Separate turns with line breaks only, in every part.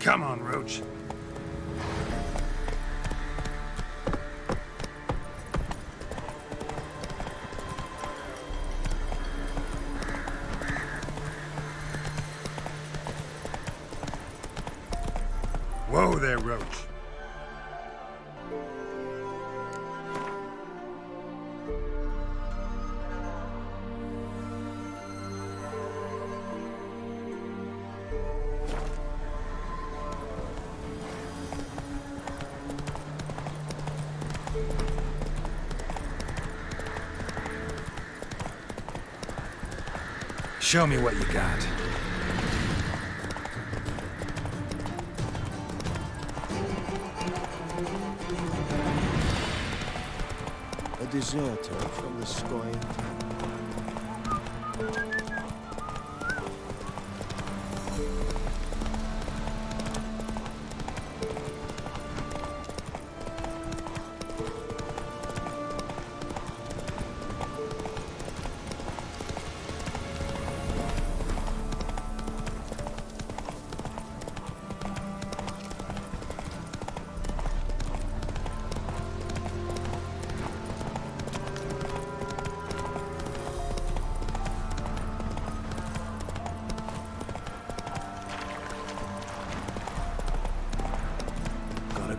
Come on, Roach. Whoa there, Roach. Show me what you got.
A deserter from the sky.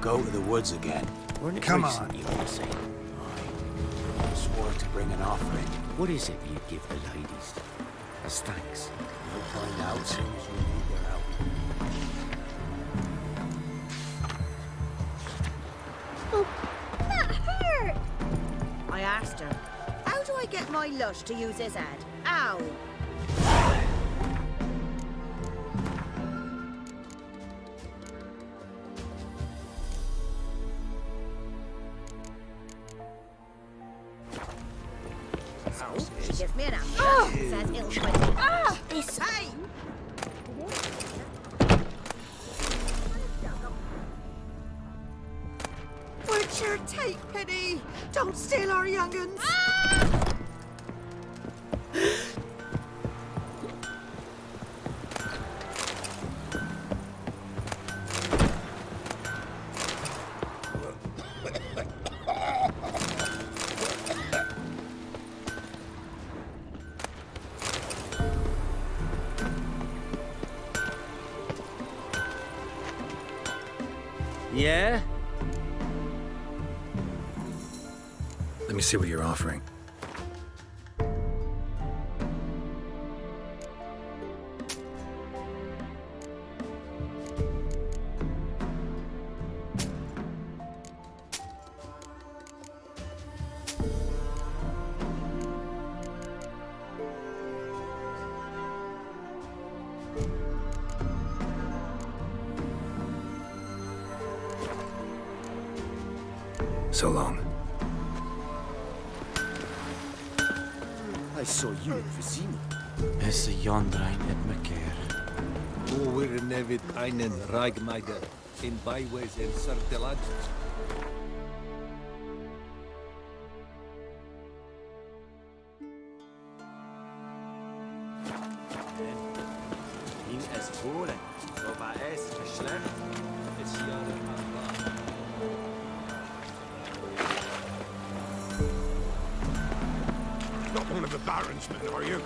Go to the woods again.
Weren't it
Come
recent
on.
you were saying?
I swore to bring an offering.
What is it you give the ladies as thanks?
You'll find out as soon as we need their help.
Oh, that hurt! I asked her, how do I get my lush to use his head? Ow! She gives me an apple. Says it'll try this. Hey! What's your take, Penny? Don't steal our young'uns.
Yeah?
Let me see what you're offering. So long.
I saw you in Vizima.
Es Jondrein et Mekeer.
Oer nevid einen Reigmeider in byways in Sardelad.
In es Polen, so war es geschlecht. Es Jahre Allah.
Not one of the Baron's men, are you?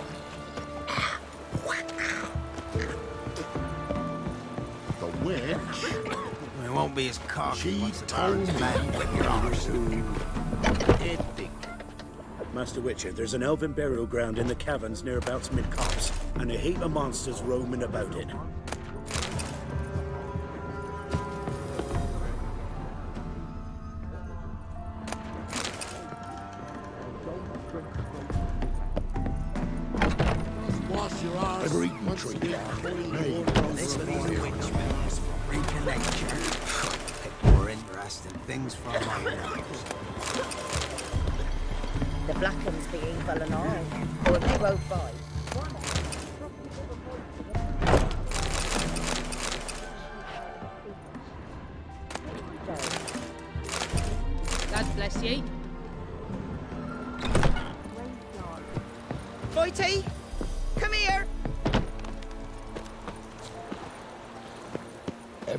The witch?
We won't be as cocky
She
once the
told
Baron's
me.
men whip your arse.
Master Witcher, there's an elven burial ground in the caverns nearabouts mid-copse, and a heap of monsters roaming about it.
Wash your eyes.
Ever eaten tree bark? Hey.
This will be the witch mills for reconnection. Pick more interesting things from my nose.
The black ones be evil and all. Or if they rode by.
God bless ye.
Boy-T, come here.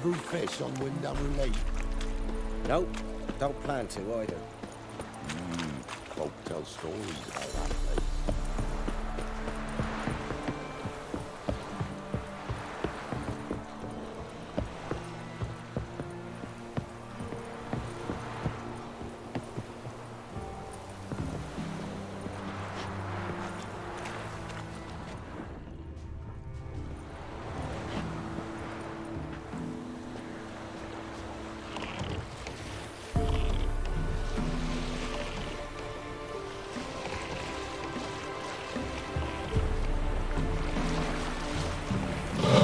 Ever fish on Windhammer Lake?
Nope, don't plan to either.
Folk tell stories about that lake.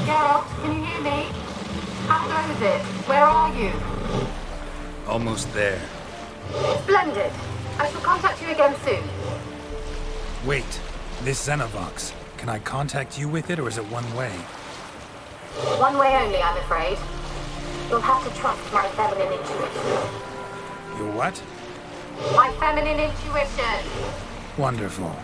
Geralt, can you hear me? How goes it? Where are you?
Almost there.
Splendid. I shall contact you again soon.
Wait, this Xenovox. Can I contact you with it, or is it one way?
One way only, I'm afraid. You'll have to trust my feminine intuition.
Your what?
My feminine intuition.
Wonderful.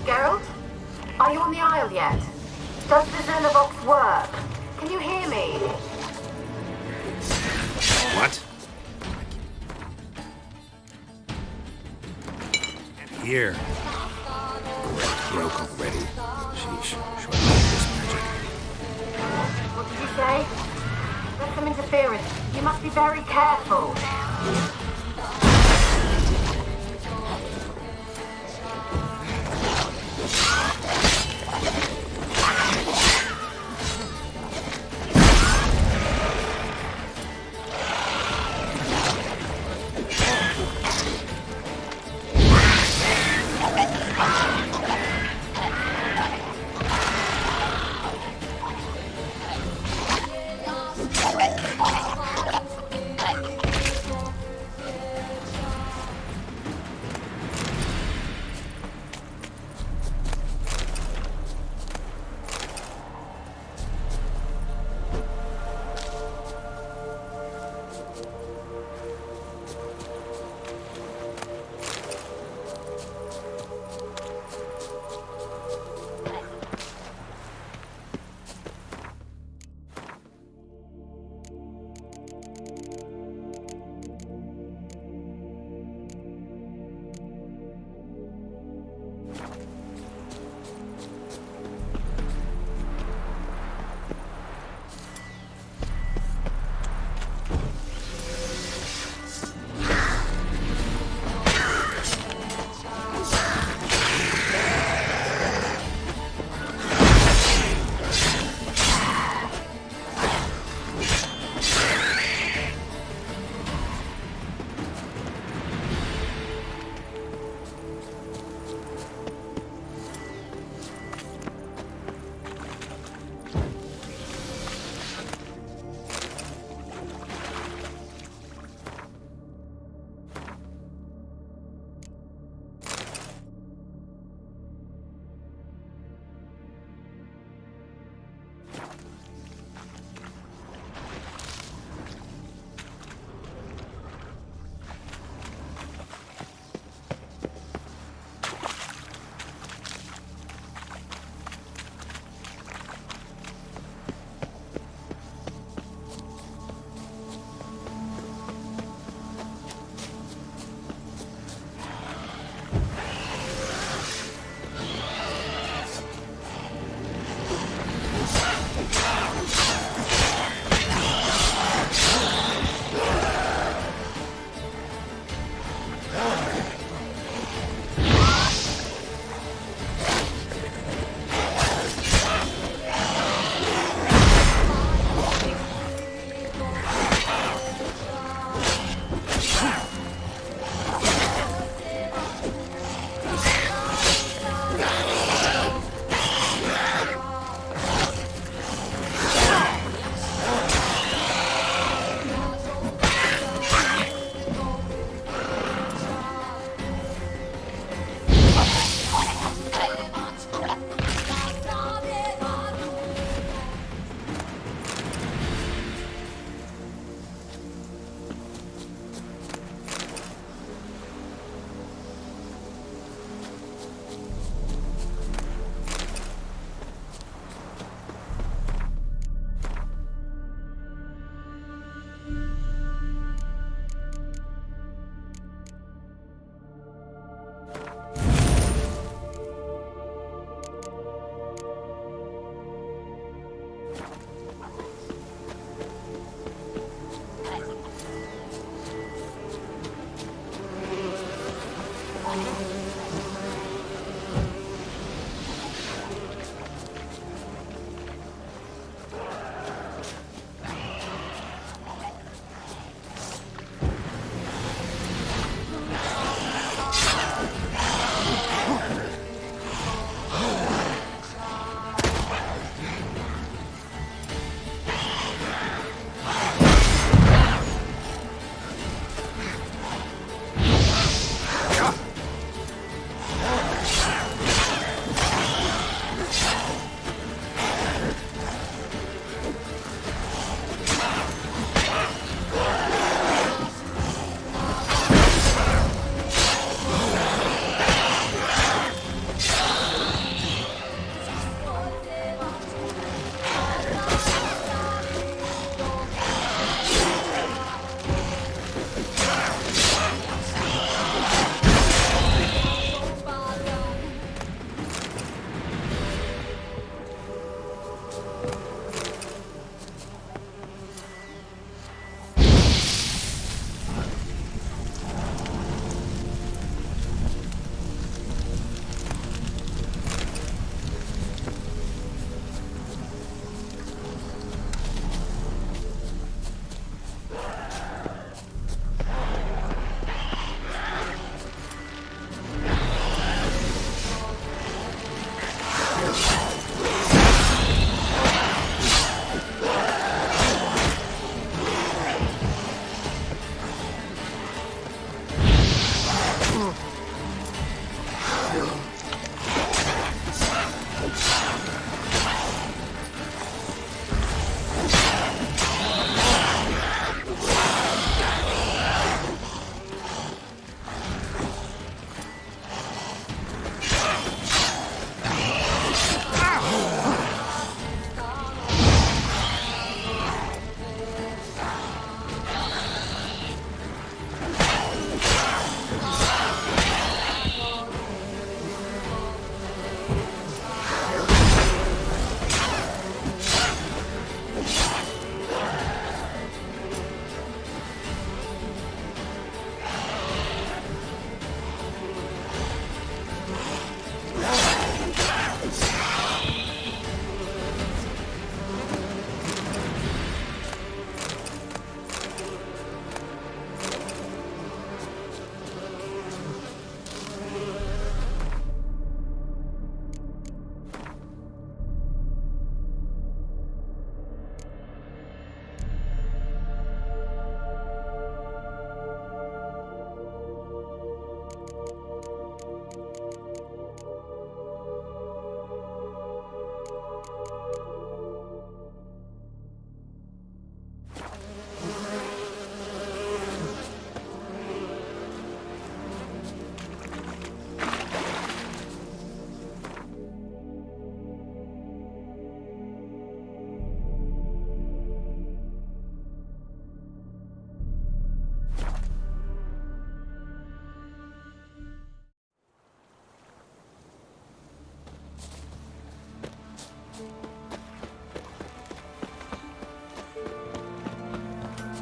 Geralt? Are you on the Isle yet? Does the Xenovox work? Can you hear me?
What? Here. Broke already. Sheesh. Short this magic.
What did you say? There's some interference. You must be very careful.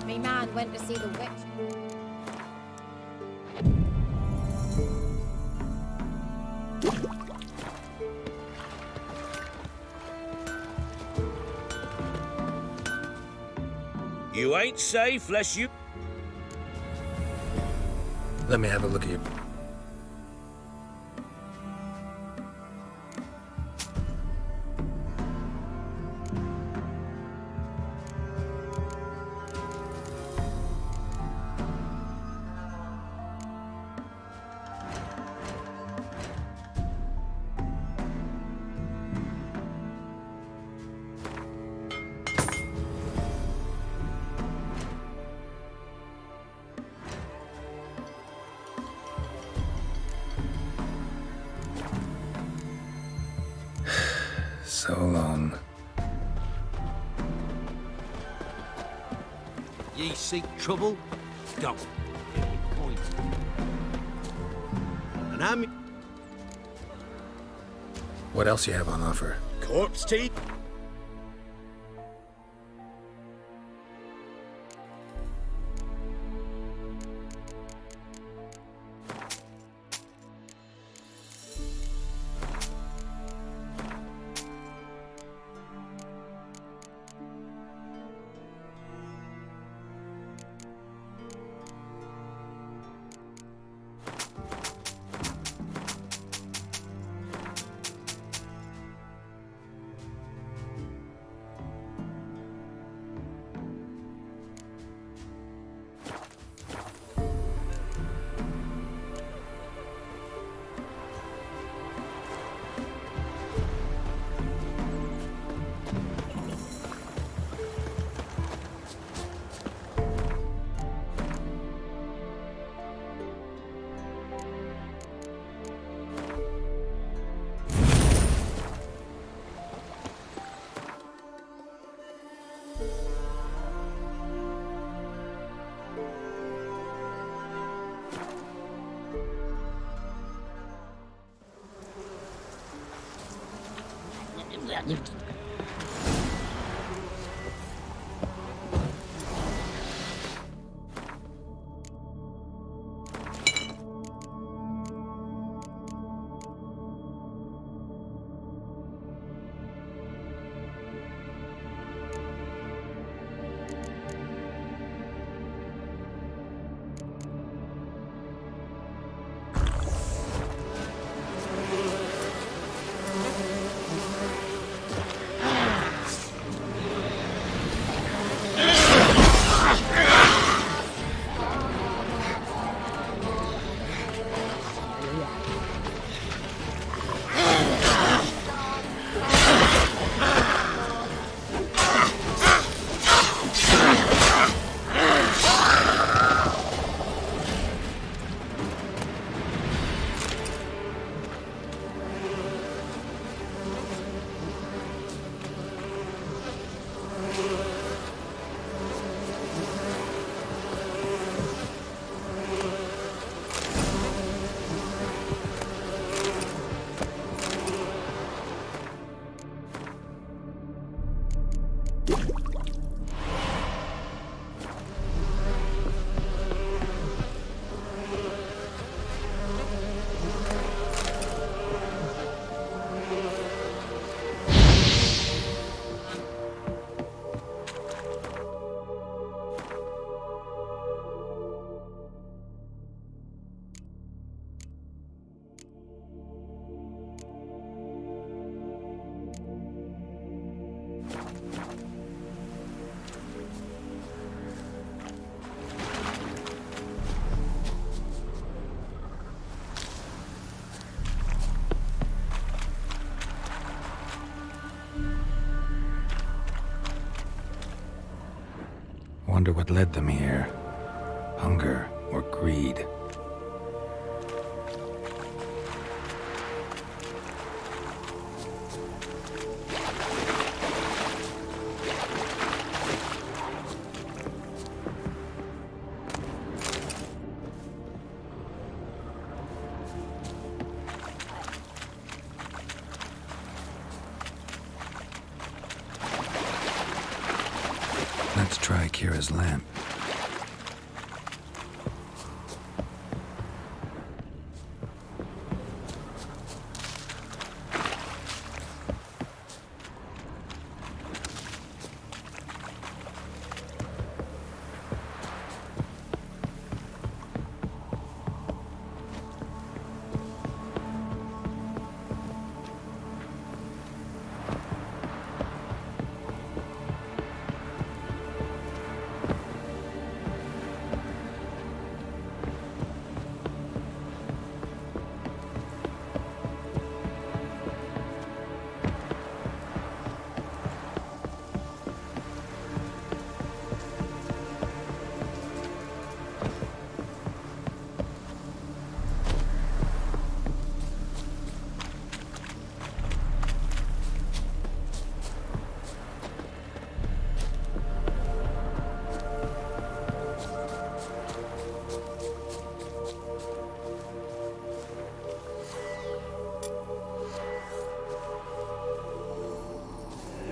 Me man went to see the witch.
You ain't safe lest you...
Let me have a look at you. So long.
Ye seek trouble? Don't. Get me point. And I'm...
What else you have on offer?
Corpse tea?
Wonder what led them here. Hunger or greed? Let's try Kira's lamp.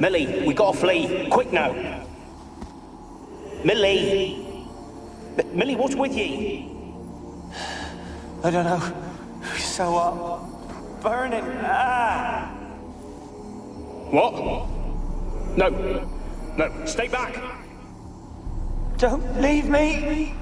Millie, we gotta flee. Quick now. Millie! Millie, what's with ye?
I don't know. So up. Burning. Ah!
What? No. No, stay back.
Don't leave me.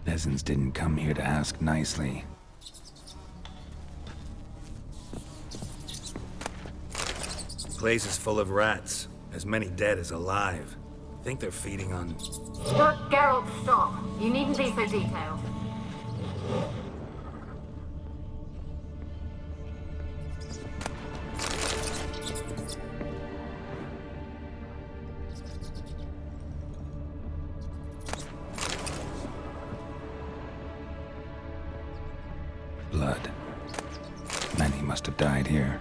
Peasants didn't come here to ask nicely.
Place is full of rats.
As many dead as alive. Think they're feeding on...
Geralt, stop. You needn't be so detailed.
Blood. Many must have died here.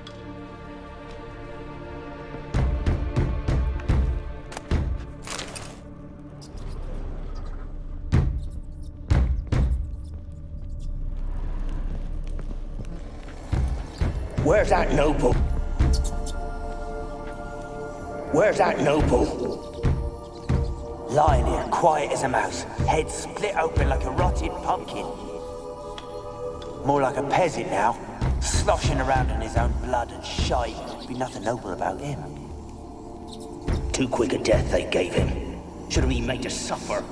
Where's that noble? Where's that noble? Lying here, quiet as a mouse, head split open like a rotted pumpkin. More like a peasant now, sloshing around in his own blood and shite. Be nothing noble about him. Too quick a death they gave him. Should have been made to suffer.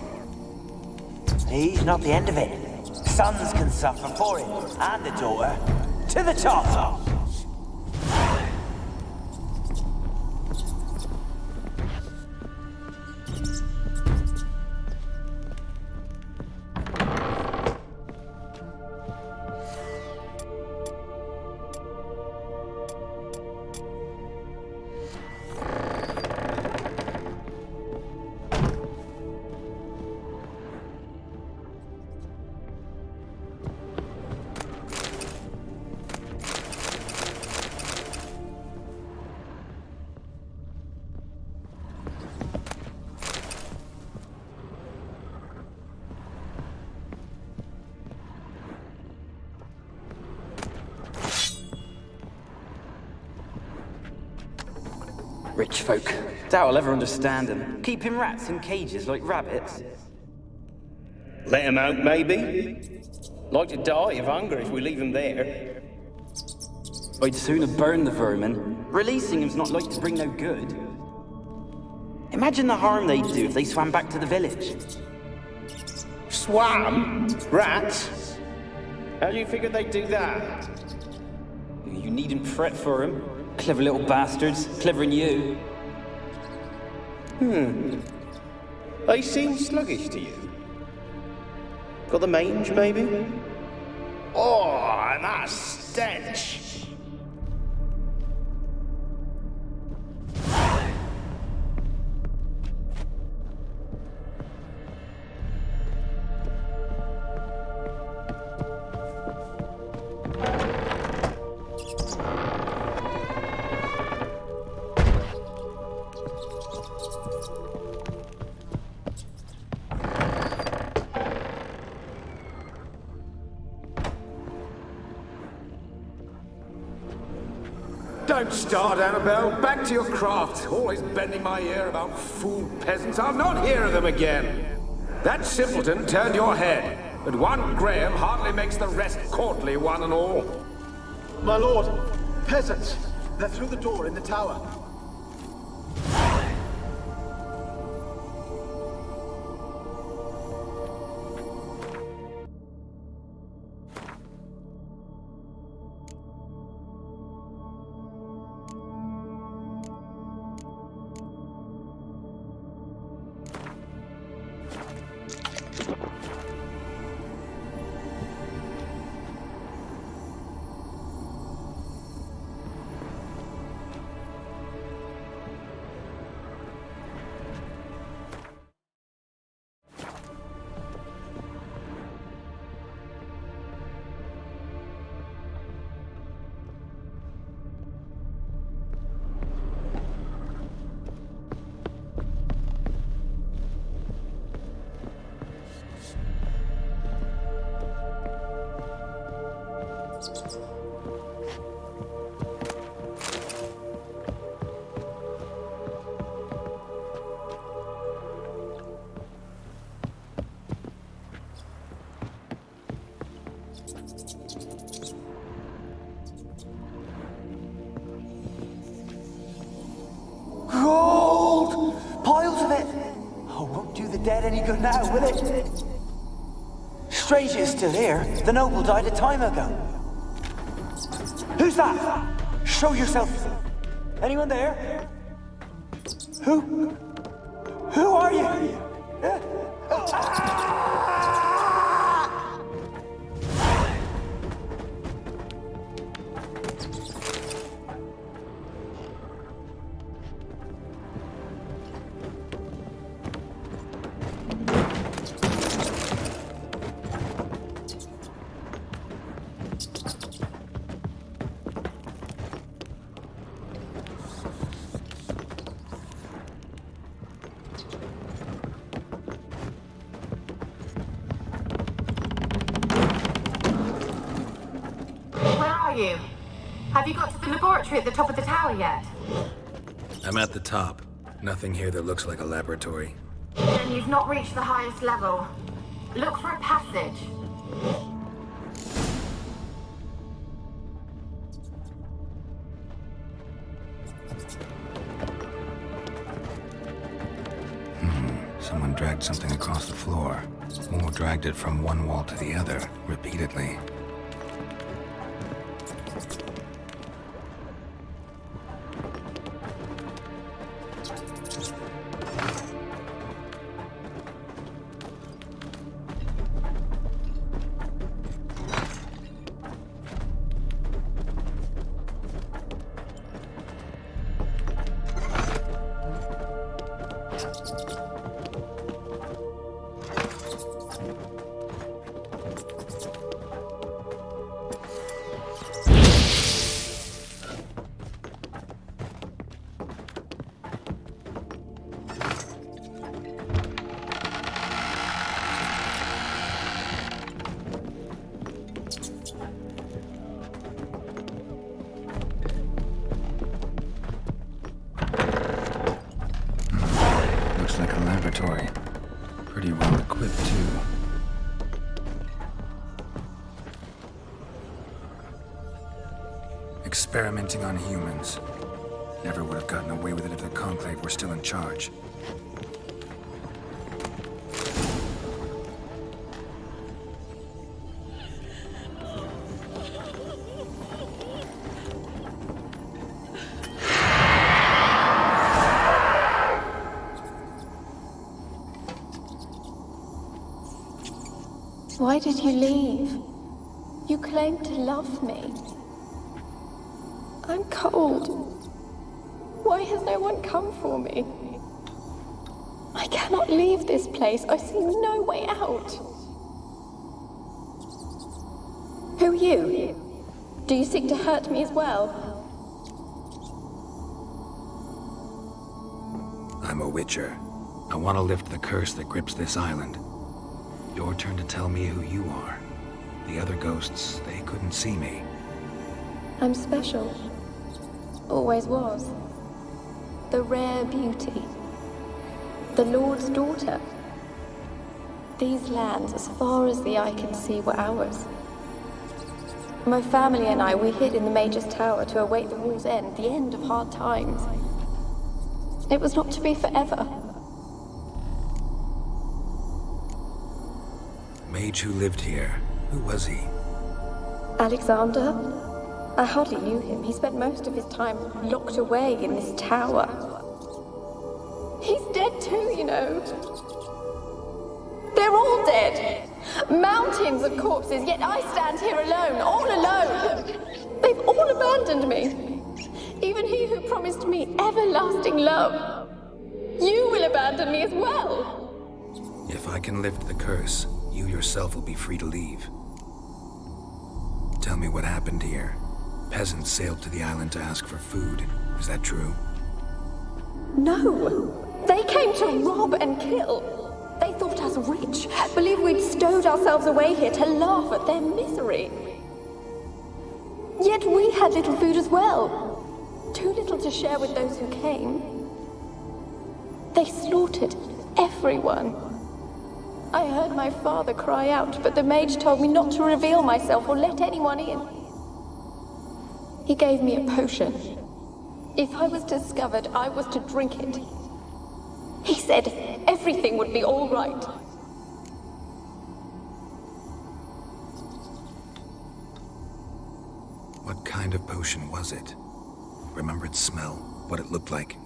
He's not the end of it. Sons can suffer for him, and the daughter. To the top!
Rich folk. Doubt I'll ever understand them. Keeping rats in cages like rabbits.
Let him out, maybe? Like to die of hunger if we leave him there.
I'd sooner burn the vermin. Releasing him's not like to bring no good. Imagine the harm they'd do if they swam back to the village.
Swam? Rats? How do you figure they'd do that?
You needn't fret for them. Clever little bastards. Clever than you.
They seem sluggish to you. Got the mange, maybe? Oh, and that stench!
Don't start, Annabelle. Back to your craft. Always bending my ear about fool peasants. I'll not hear of them again. That simpleton turned your head, but one Graham hardly makes the rest courtly, one and all.
My lord, peasants. They're through the door in the tower.
Gold! Piles of it! Oh, won't do the dead any good now, will it? Strange it's still here. The noble died a time ago. Who's that? Show yourself. Anyone there? Who are you?
You? Have you got to the laboratory at the top of the tower yet?
I'm at the top. Nothing here that looks like a laboratory.
Then you've not reached the highest level. Look for a passage.
Someone dragged something across the floor. More dragged it from one wall to the other, repeatedly. Like a laboratory. Pretty well equipped, too. Experimenting on humans. Never would have gotten away with it if the Conclave were still in charge.
Why did you leave? You claimed to love me. I'm cold. Why has no one come for me? I cannot leave this place. I see no way out. Who are you? Do you seek to hurt me as well?
I'm a witcher. I want to lift the curse that grips this island. Your turn to tell me who you are. The other ghosts, they couldn't see me.
I'm special. Always was. The rare beauty. The Lord's daughter. These lands, as far as the eye can see, were ours. My family and I, we hid in the Mage's Tower to await the war's end, the end of hard times. It was not to be forever.
Mage who lived here. Who was he?
Alexander? I hardly knew him. He spent most of his time locked away in this tower. He's dead too, you know. They're all dead. Mountains of corpses, yet I stand here alone, all alone. They've all abandoned me. Even he who promised me everlasting love. You will abandon me as well.
If I can lift the curse, you yourself will be free to leave. Tell me what happened here. Peasants sailed to the island to ask for food. Is that true?
No. They came to rob and kill. They thought us rich, believed we'd stowed ourselves away here to laugh at their misery. Yet we had little food as well. Too little to share with those who came. They slaughtered everyone. I heard my father cry out, but the mage told me not to reveal myself or let anyone in. He gave me a potion. If I was discovered, I was to drink it. He said everything would be all right.
What kind of potion was it? Remember its smell? What it looked like?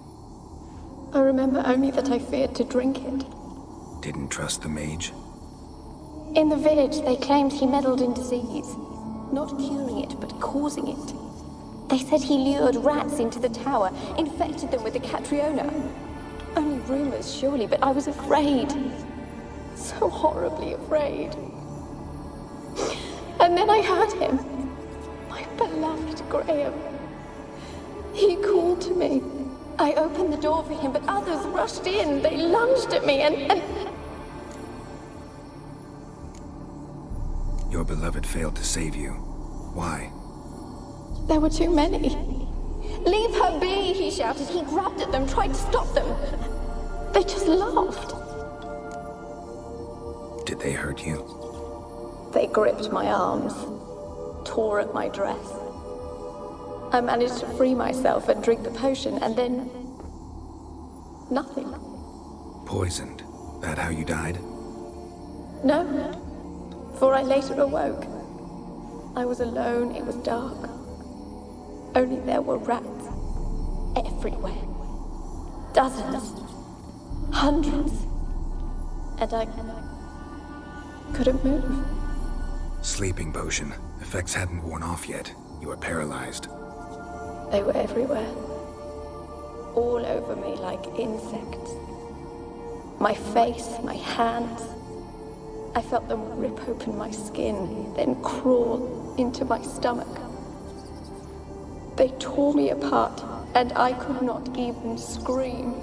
I remember only that I feared to drink it.
Didn't trust the mage?
In the village, they claimed he meddled in disease. Not curing it, but causing it. They said he lured rats into the tower, infected them with the Catriona. Only rumors, surely, but I was afraid. So horribly afraid. And then I heard him. My beloved Graham. He called to me. I opened the door for him, but others rushed in. They lunged at me and...
Your beloved failed to save you. Why?
There were too many. Leave her be, he shouted. He grabbed at them, tried to stop them. They just laughed.
Did they hurt you?
They gripped my arms, tore at my dress. I managed to free myself and drink the potion, and then... nothing.
Poisoned? That how you died?
No, for I later awoke. I was alone, it was dark. Only there were rats. Everywhere. Dozens. Hundreds. And I couldn't move.
Sleeping potion. Effects hadn't worn off yet. You were paralyzed.
They were everywhere. All over me like insects. My face, my hands. I felt them rip open my skin, then crawl into my stomach. They tore me apart, and I could not even scream.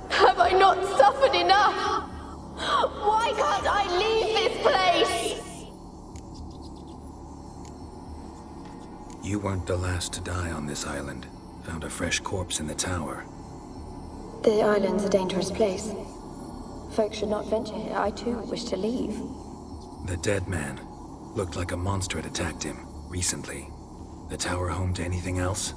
Have I not suffered enough? Why can't I leave this place?
You weren't the last to die on this island. Found a fresh corpse in the tower.
The island's a dangerous place. Folks should not venture here. I too wish to leave.
The dead man. Looked like a monster had attacked him, recently. The tower home to anything else?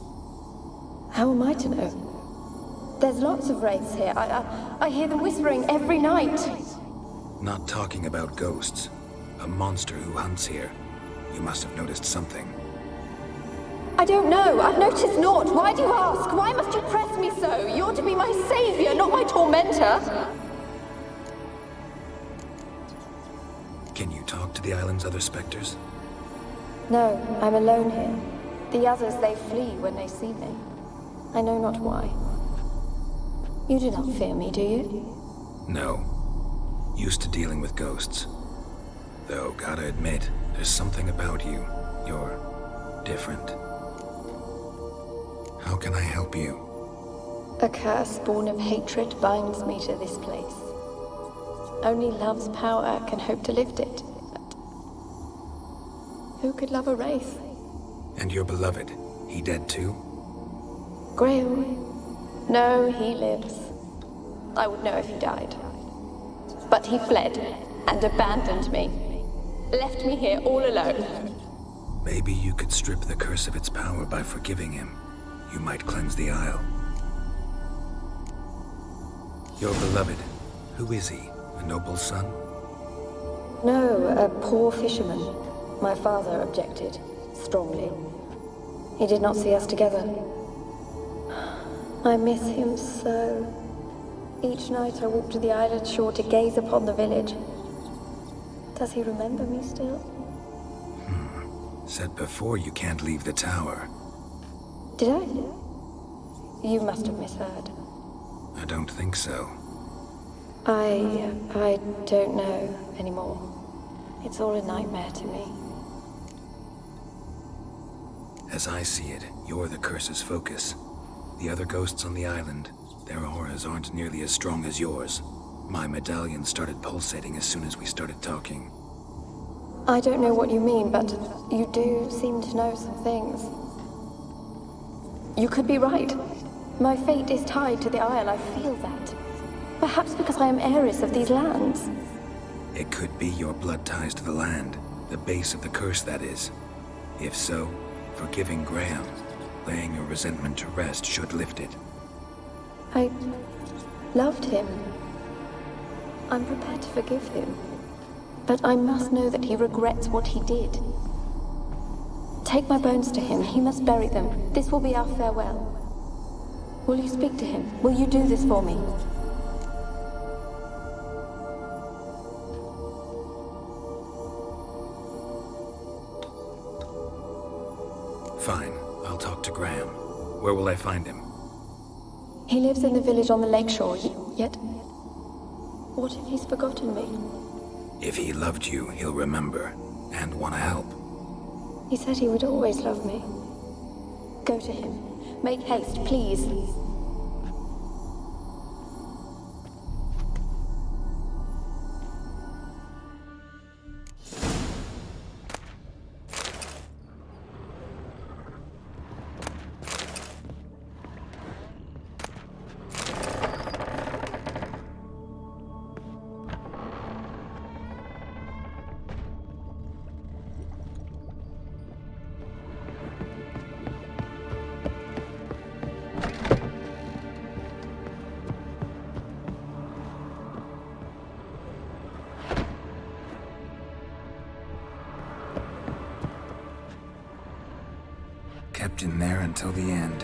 How am I to know? There's lots of wraiths here. I hear them whispering every night.
Not talking about ghosts. A monster who hunts here. You must have noticed something.
I don't know. I've noticed naught. Why do you ask? Why must you press me so? You're to be my savior, not my tormentor.
Can you talk to the island's other specters?
No, I'm alone here. The others, they flee when they see me. I know not why. You do not fear me, do you?
No. Used to dealing with ghosts. Though, gotta admit, there's something about you. You're different. How can I help you?
A curse born of hatred binds me to this place. Only love's power can hope to lift it. But who could love a wraith?
And your beloved, he dead too?
Graham? No, he lives. I would know if he died. But he fled and abandoned me. Left me here all alone.
Maybe you could strip the curse of its power by forgiving him. You might cleanse the isle. Your beloved, who is he? A noble son?
No, a poor fisherman. My father objected, strongly. He did not see us together. I miss him so. Each night I walk to the island shore to gaze upon the village. Does he remember me still?
Said before you can't leave the tower.
Did I? You must have misheard.
I don't think so.
I don't know anymore. It's all a nightmare to me.
As I see it, you're the curse's focus. The other ghosts on the island, their auras aren't nearly as strong as yours. My medallion started pulsating as soon as we started talking.
I don't know what you mean, but you do seem to know some things. You could be right. My fate is tied to the Isle, I feel that. Perhaps because I am heiress of these lands.
It could be your blood ties to the land, the base of the curse, that is. If so, forgiving Graham, laying your resentment to rest should lift it.
I loved him. I'm prepared to forgive him. But I must know that he regrets what he did. Take my bones to him. He must bury them. This will be our farewell. Will you speak to him? Will you do this for me?
Fine. I'll talk to Graham. Where will I find him?
He lives in the village on the lakeshore, yet... What if he's forgotten me?
If he loved you, he'll remember, and want to help.
He said he would always love me. Go to him. Make haste, please.
Kept in there until the end.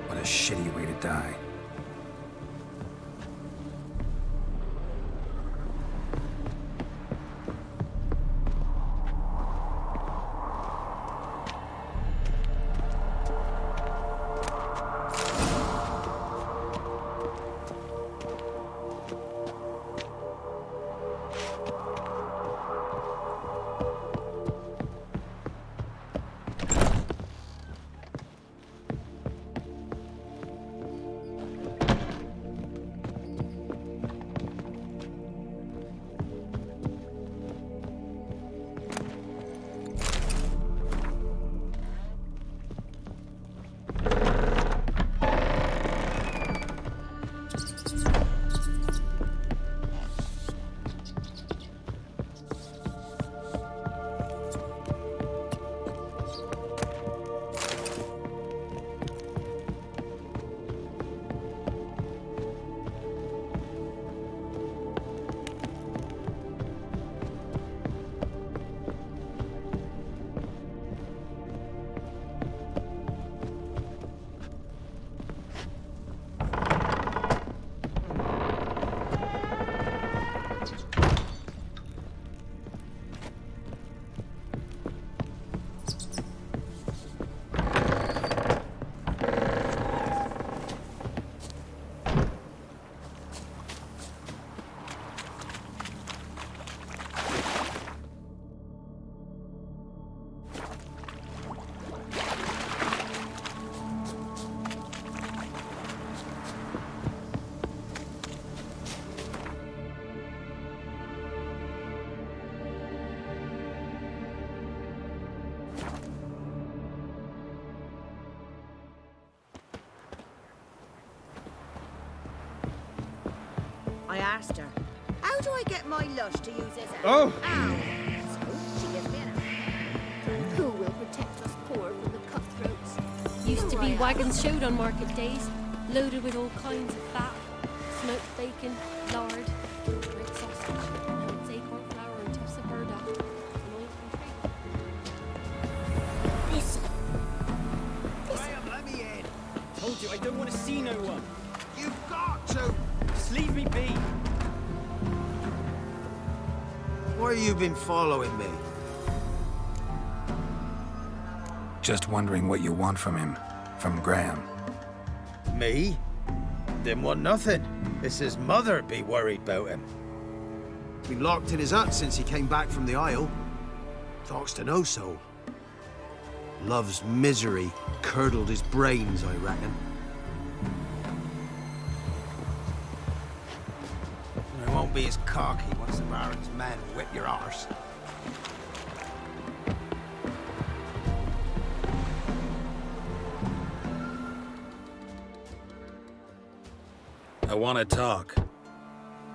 What a shitty way to die.
I asked her, how do I get my lush to use his hand?
Oh!
Ow! So she gives me an hour.
Who will protect us poor from the cutthroats? Used to be wagons showed on market days, loaded with all kinds of fat, smoked bacon, lard, great sausage, oats, acorn flour, and tufts of burdock, and oil from tree.
Listen. Graham, let me in.
Told you, I don't want to see no one.
You've got to.
Just leave me be.
Why you been following me?
Just wondering what you want from him. From Graham.
Me? Didn't want nothing. It's his mother be worried about him. Been locked in his hut since he came back from the Isle. Talks to no soul. Love's misery curdled his brains, I reckon. It won't be as cocky once the Baron's men whip your arse.
I want to talk.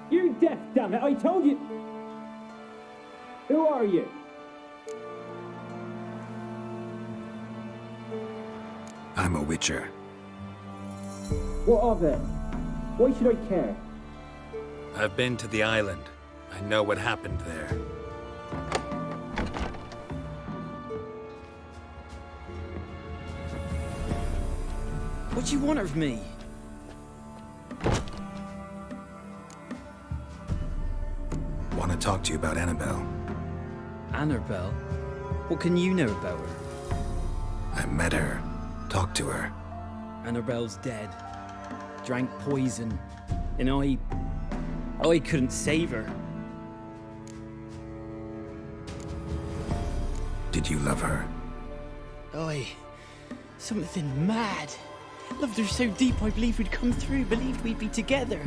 You're deaf, damn it! I told you. Who are you?
I'm a witcher.
What of it? Why should I care?
I've been to the island. I know what happened there.
What do you want of me?
Want to talk to you about Annabelle.
Annabelle? What can you know about her?
I met her. Talked to her.
Annabelle's dead. Drank poison. And I couldn't save her.
Did you love her?
Something mad. Loved her so deep I believed we'd come through, believed we'd be together.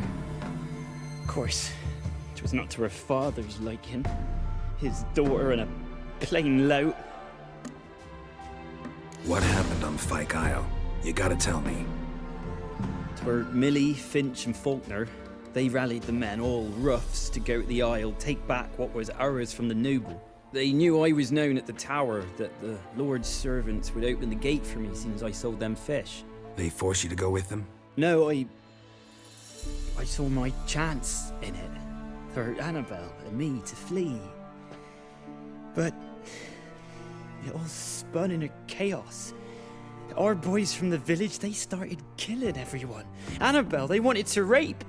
Of course, it was not to her father's liking. His daughter and a plain lout.
What happened on Fyke Isle? You gotta tell me.
Twere Millie, Finch and Faulkner. They rallied the men, all roughs, to go to the Isle, take back what was ours from the noble. They knew I was known at the tower, that the Lord's servants would open the gate for me since I sold them fish.
They forced you to go with them?
No, I saw my chance in it. For Annabelle and me to flee. But it all spun in a chaos. Our boys from the village, they started killing everyone. Annabelle, they wanted to rape.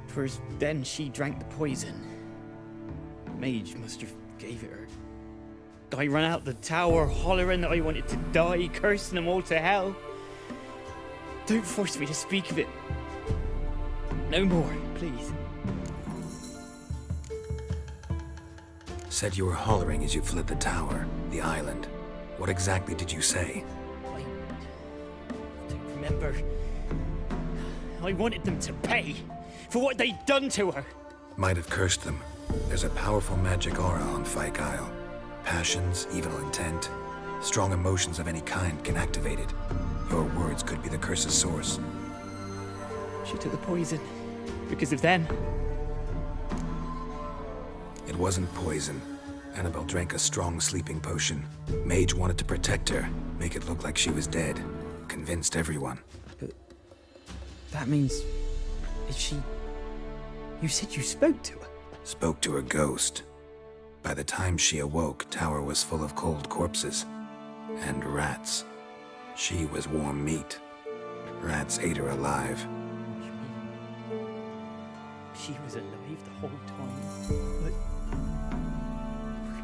Twas then she drank the poison. Mage must have gave it her. I ran out the tower, hollering that I wanted to die, cursing them all to hell. Don't force me to speak of it. No more, please.
Said you were hollering as you fled the tower, the island. What exactly did you say?
I don't remember. I wanted them to pay for what they'd done to her.
Might have cursed them. There's a powerful magic aura on Fyke Isle. Passions, evil intent, strong emotions of any kind can activate it. Your words could be the curse's source.
She took the poison because of them.
It wasn't poison. Annabelle drank a strong sleeping potion. Mage wanted to protect her, make it look like she was dead. Convinced everyone.
But that means... is she... You said you spoke to her?
Spoke to her ghost. By the time she awoke, Tower was full of cold corpses. And rats. She was warm meat. Rats ate her alive.
You mean... she was alive the whole time? But...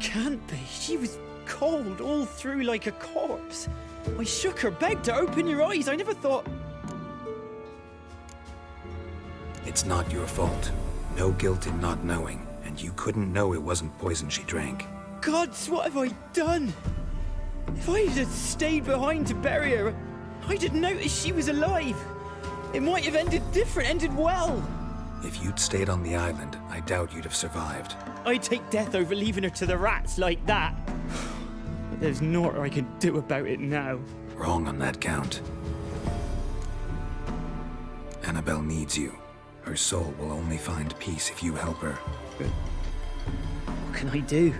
can't be. She was cold all through like a corpse. I shook her, begged her, open your eyes. I never thought...
It's not your fault. No guilt in not knowing, and you couldn't know it wasn't poison she drank.
Gods, what have I done? If I had stayed behind to bury her, I didn't notice she was alive. It might have ended different, ended well.
If you'd stayed on the island, I doubt you'd have survived.
I'd take death over leaving her to the rats like that. But there's naught I can do about it now.
Wrong on that count. Annabelle needs you. Her soul will only find peace if you help her.
But what can I do?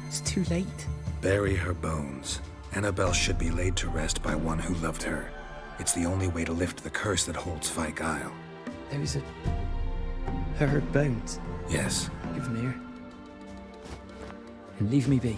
It's too late.
Bury her bones. Annabelle should be laid to rest by one who loved her. It's the only way to lift the curse that holds Fyke Isle.
Those are... her bones?
Yes.
Give them here. And leave me be.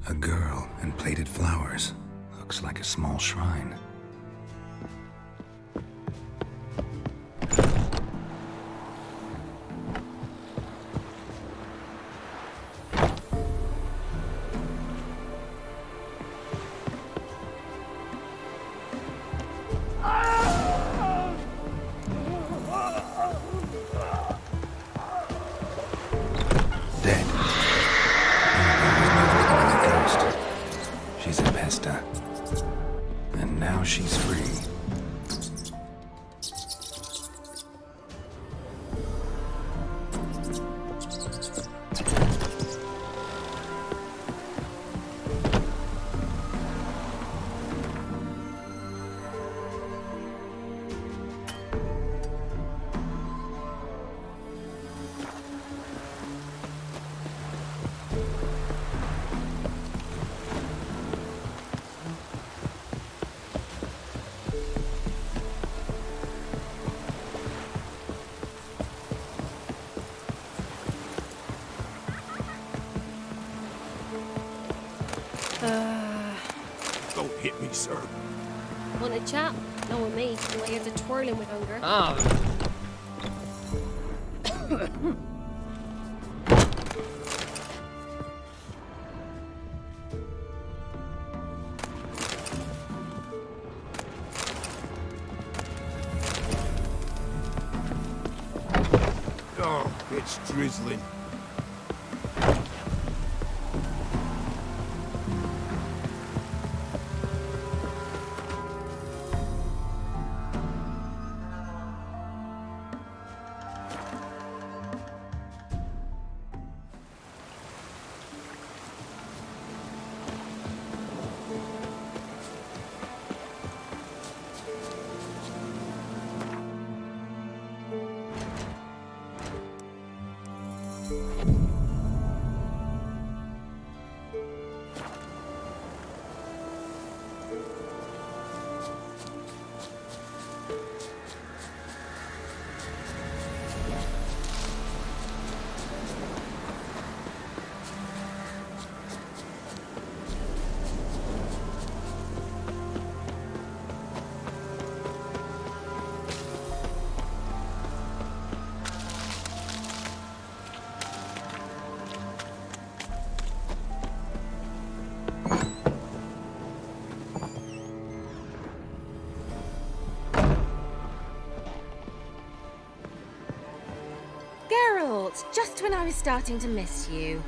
A girl and plated flowers. Looks like a small shrine.
sir.
Want a chat? Not with me. My ears are twirling with hunger.
Oh, it's drizzling.
Geralt, just when I was starting to miss you.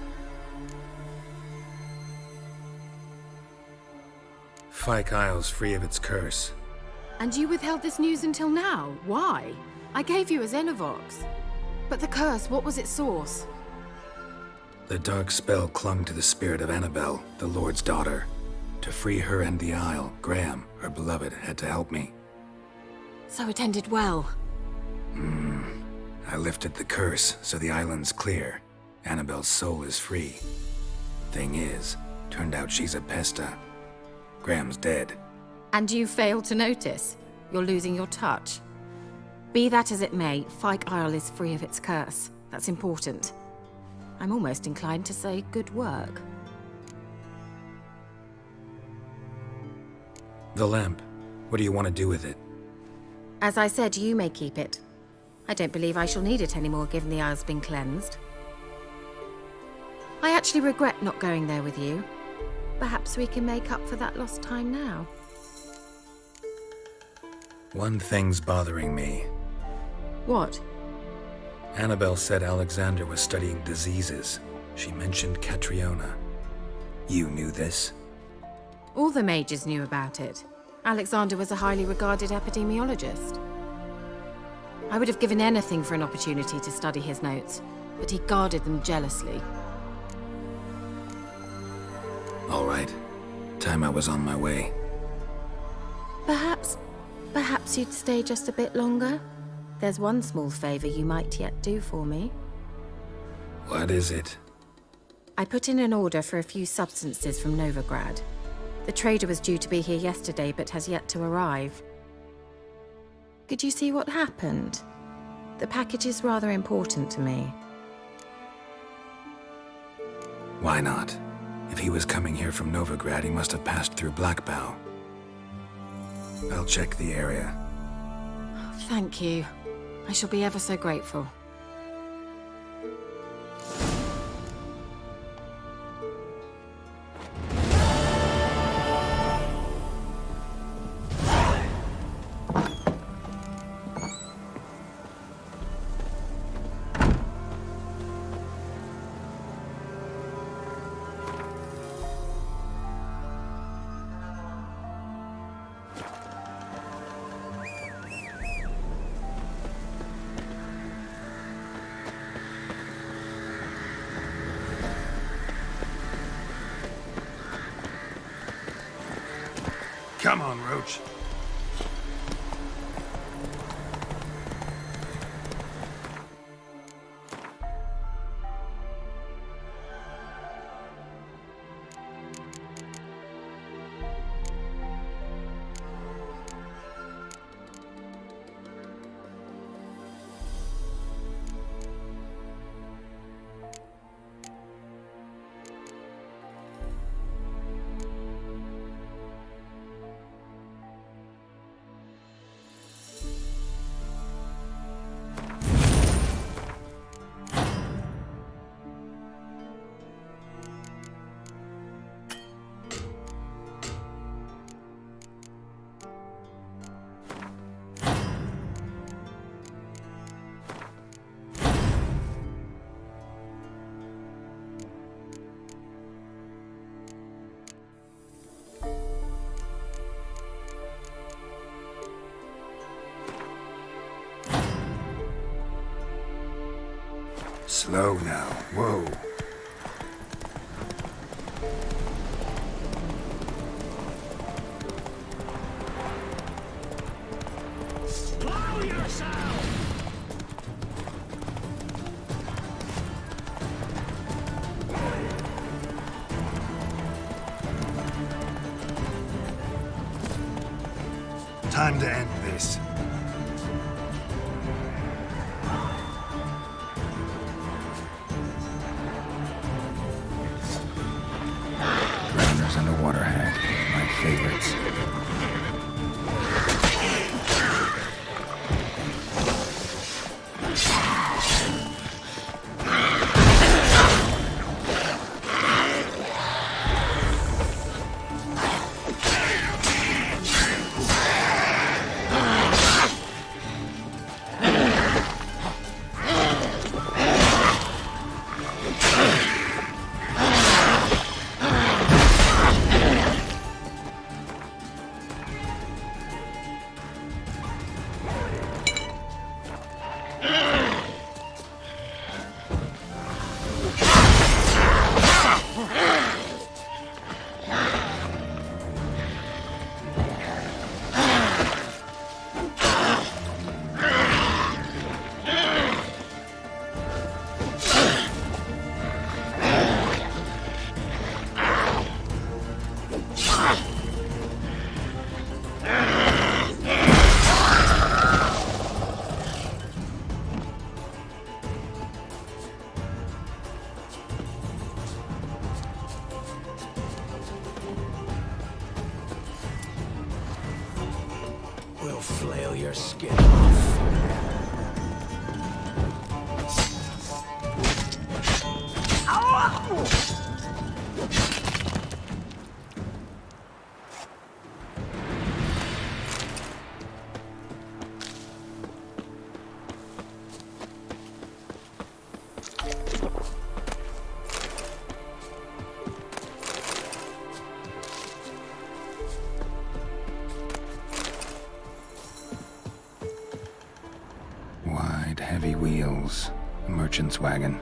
Fyke Isle's free of its curse.
And you withheld this news until now? Why? I gave you a Xenovox. But the curse, what was its source?
The dark spell clung to the spirit of Annabelle, the Lord's daughter. To free her and the Isle, Graham, her beloved, had to help me.
So it ended well.
I lifted the curse, so the island's clear. Annabelle's soul is free. Thing is, turned out she's a pesta. Graham's dead.
And you failed to notice? You're losing your touch. Be that as it may, Fyke Isle is free of its curse. That's important. I'm almost inclined to say good work.
The lamp. What do you want to do with it?
As I said, you may keep it. I don't believe I shall need it anymore, given the Isle's been cleansed. I actually regret not going there with you. Perhaps we can make up for that lost time now.
One thing's bothering me.
What?
Annabelle said Alexander was studying diseases. She mentioned Catriona. You knew this?
All the mages knew about it. Alexander was a highly regarded epidemiologist. I would have given anything for an opportunity to study his notes, but he guarded them jealously.
All right. Time I was on my way.
Perhaps you'd stay just a bit longer? There's one small favor you might yet do for me.
What is it?
I put in an order for a few substances from Novigrad. The trader was due to be here yesterday, but has yet to arrive. Could you see what happened? The package is rather important to me.
Why not? If he was coming here from Novigrad, he must have passed through Blackbow. I'll check the area.
Thank you. I shall be ever so grateful.
Come on, Roach. Slow now. Whoa.
Blow yourself!
Time to end this. Grounders and a water hag, my favorites.
We'll flail your skin off.
Wide, heavy wheels. A merchant's wagon.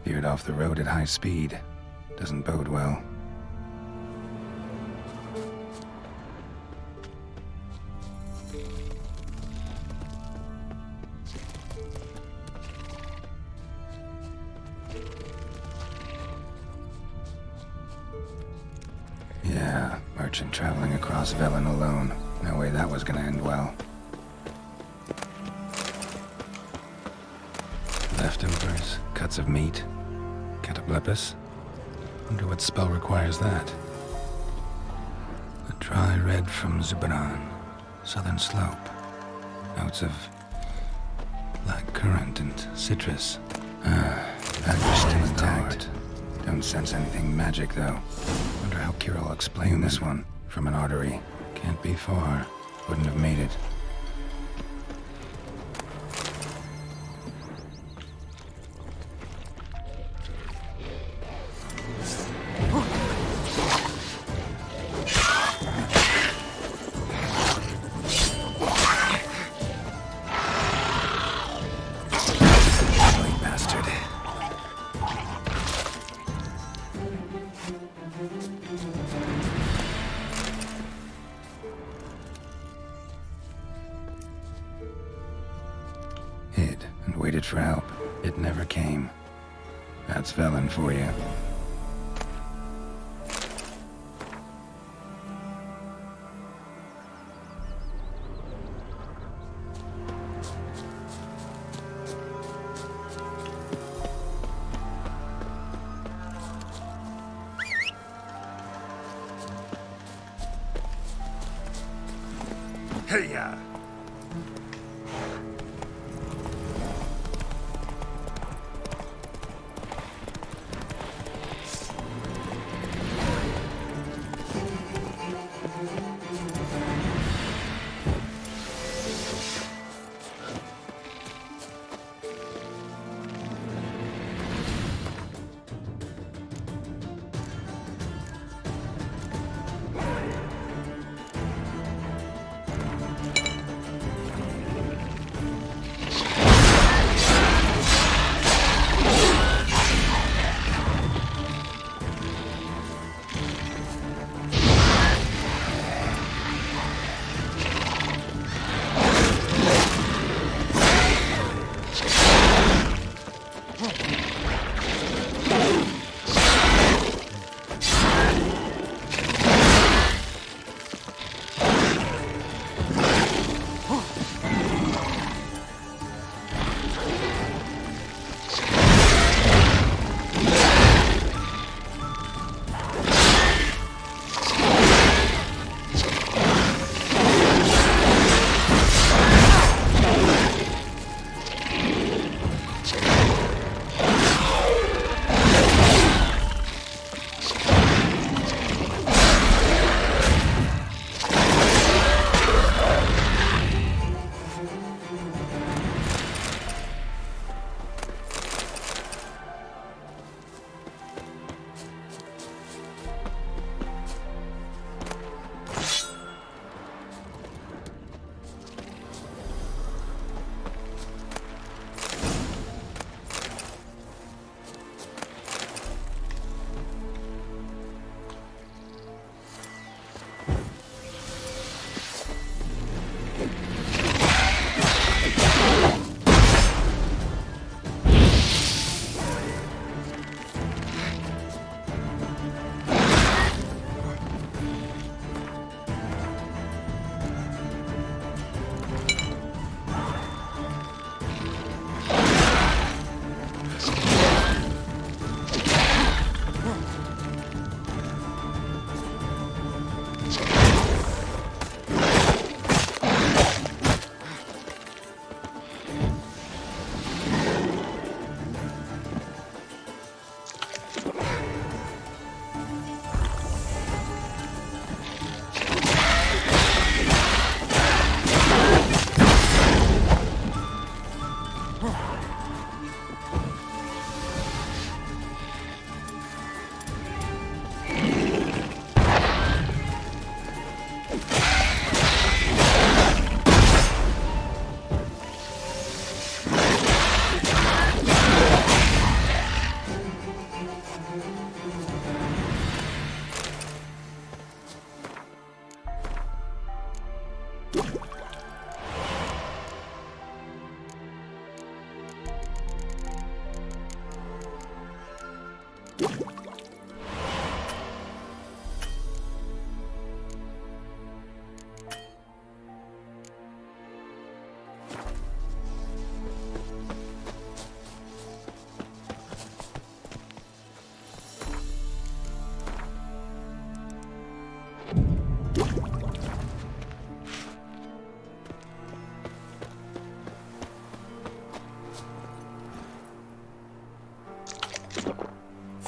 Veered off the road at high speed. Doesn't bode well. Yeah, merchant traveling across Velen alone. No way that was gonna end well. Leftovers, cuts of meat, cataplepis. Wonder what spell requires that. A dry red from Zubran, southern slope. Notes of black currant and citrus. Dagger's still intact. Don't sense anything magic though. Wonder how Kira will explain this one. From an artery. Can't be far. Wouldn't have made it. Hid and waited for help. It never came. That's Velen for you.
Hey-ya!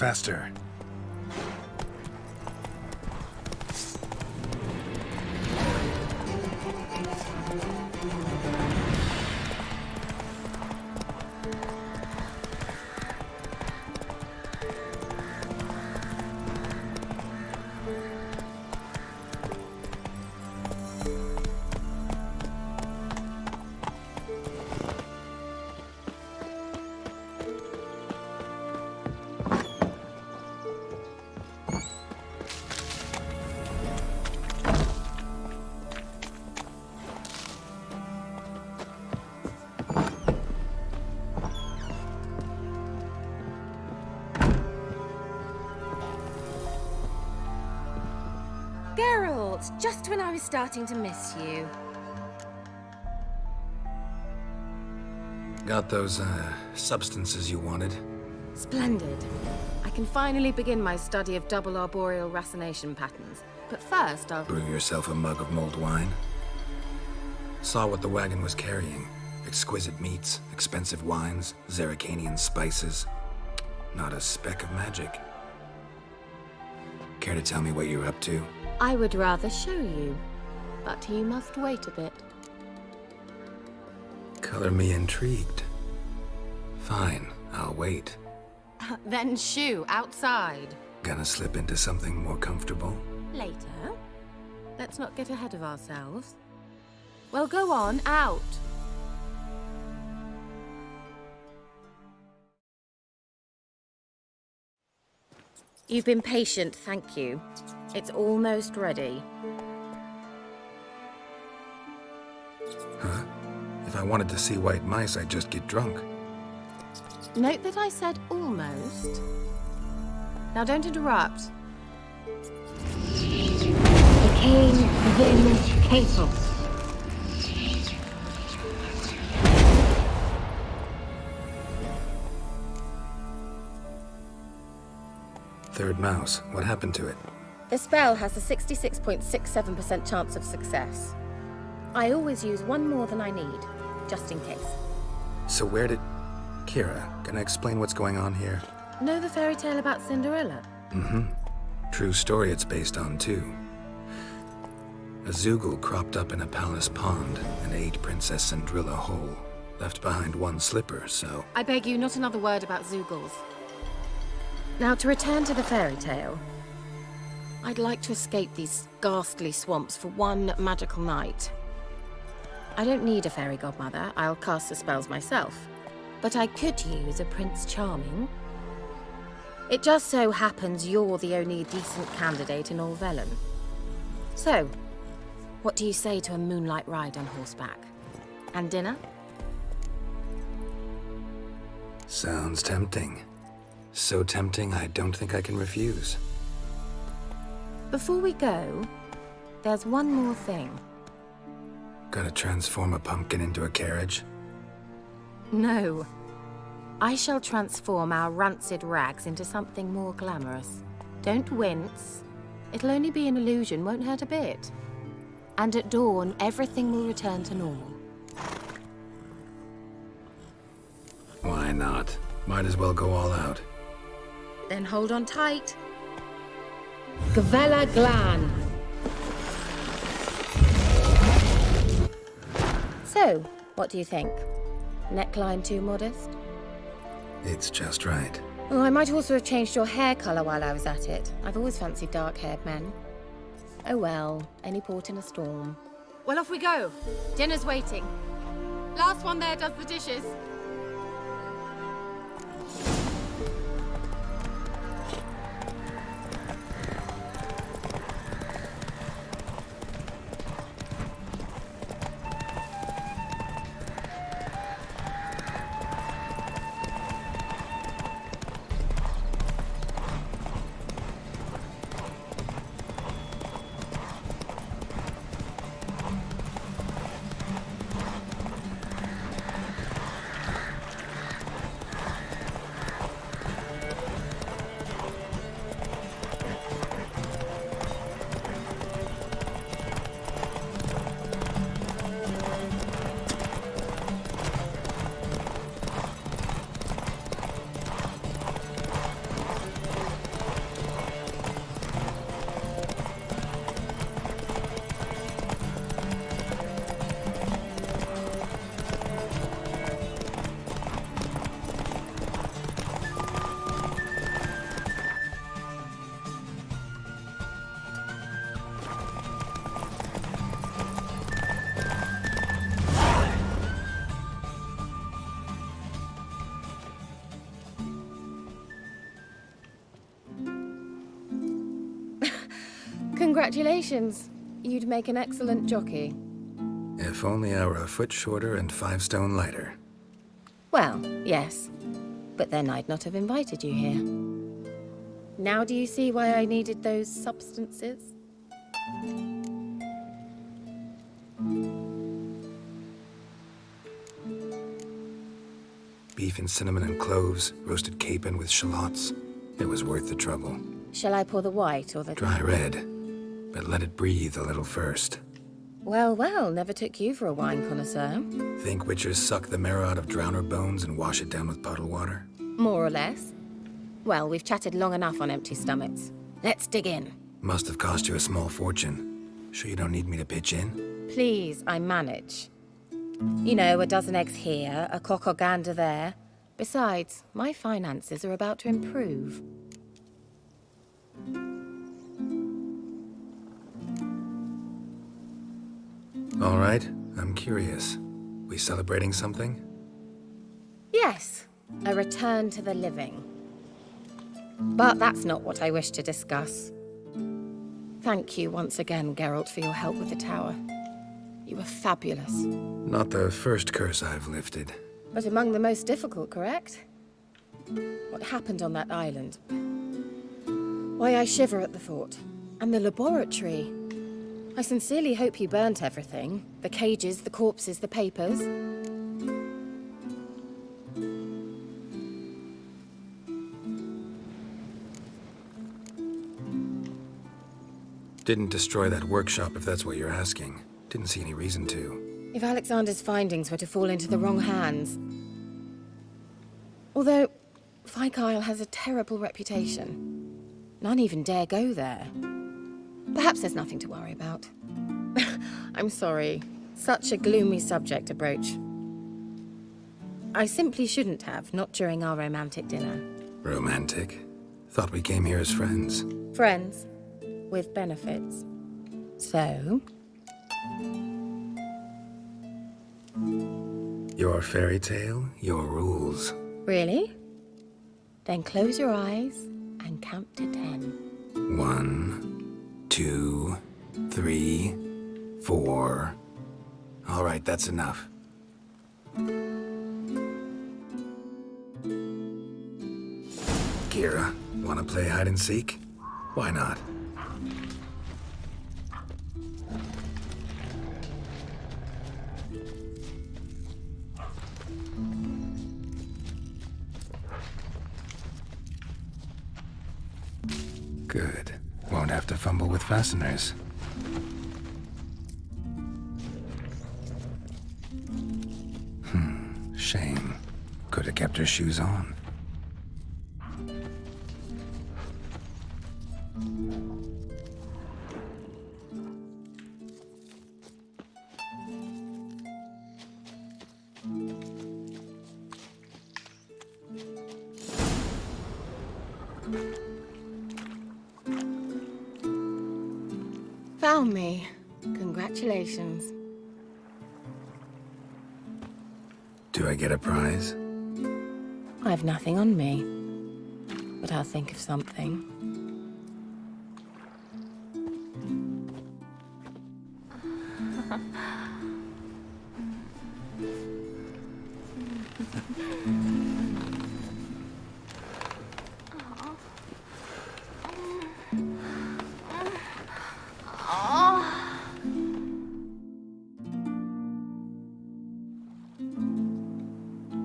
Faster.
Geralt, just when I was starting to miss you.
Got those, substances you wanted?
Splendid. I can finally begin my study of double arboreal racination patterns. But first, I'll...
Brew yourself a mug of mulled wine? Saw what the wagon was carrying. Exquisite meats, expensive wines, Zerricanian spices. Not a speck of magic. Care to tell me what you're up to?
I would rather show you, but you must wait a bit.
Color me intrigued. Fine, I'll wait.
Then shoo, outside.
Gonna slip into something more comfortable?
Later. Let's not get ahead of ourselves. Well, go on, out. You've been patient, thank you. It's almost ready.
Huh? If I wanted to see white mice, I'd just get drunk.
Note that I said almost. Now don't interrupt. The king within castle.
Third mouse, what happened to it?
The spell has a 66.67% chance of success. I always use one more than I need, just in case.
So where did... Kira, can I explain what's going on here?
Know the fairy tale about Cinderella?
Mm-hmm. True story it's based on, too. A Zoogle cropped up in a palace pond and ate Princess Cinderella whole. Left behind one slipper, so...
I beg you, not another word about Zoogles. Now, to return to the fairy tale. I'd like to escape these ghastly swamps for one magical night. I don't need a fairy godmother, I'll cast the spells myself. But I could use a Prince Charming. It just so happens you're the only decent candidate in all Velen. So, what do you say to a moonlight ride on horseback? And dinner?
Sounds tempting. So tempting, I don't think I can refuse.
Before we go, there's one more thing.
Gotta transform a pumpkin into a carriage?
No. I shall transform our rancid rags into something more glamorous. Don't wince. It'll only be an illusion, won't hurt a bit. And at dawn, everything will return to normal.
Why not? Might as well go all out.
Then hold on tight. Gavella Glan. So, what do you think? Neckline too modest?
It's just right.
Oh, I might also have changed your hair colour while I was at it. I've always fancied dark-haired men. Oh well, any port in a storm. Well, off we go. Dinner's waiting. Last one there does the dishes. Congratulations. You'd make an excellent jockey.
If only I were a foot shorter and 5 stone lighter.
Well, yes. But then I'd not have invited you here. Now do you see why I needed those substances?
Beef and cinnamon and cloves, roasted capon with shallots. It was worth the trouble.
Shall I pour the white or the...
Dry red, but let it breathe a little first.
Well, well, never took you for a wine connoisseur.
Think witchers suck the marrow out of drowner bones and wash it down with puddle water?
More or less. Well, we've chatted long enough on empty stomachs. Let's dig in.
Must have cost you a small fortune. Sure you don't need me to pitch in?
Please, I manage. You know, a dozen eggs here, a cock or gander there. Besides, my finances are about to improve.
All right, I'm curious. We celebrating something?
Yes, a return to the living. But that's not what I wish to discuss. Thank you once again, Geralt, for your help with the tower. You were fabulous.
Not the first curse I've lifted.
But among the most difficult, correct? What happened on that island? Why, I shiver at the thought. And the laboratory. I sincerely hope you burnt everything. The cages, the corpses, the papers.
Didn't destroy that workshop, if that's what you're asking. Didn't see any reason to.
If Alexander's findings were to fall into the wrong hands... Although, Fyke Isle has a terrible reputation. None even dare go there. Perhaps there's nothing to worry about. I'm sorry. Such a gloomy subject to broach. I simply shouldn't have, not during our romantic dinner.
Romantic? Thought we came here as friends.
Friends. With benefits. So?
Your fairy tale, your rules.
Really? Then close your eyes and count to 10.
1, 2, 3, 4. All right, that's enough. Kira, wanna play hide and seek? Why not? Good. Won't have to fumble with fasteners. Shame. Could have kept her shoes on.
Found me. Congratulations.
Do I get a prize?
I've nothing on me, but I'll think of something.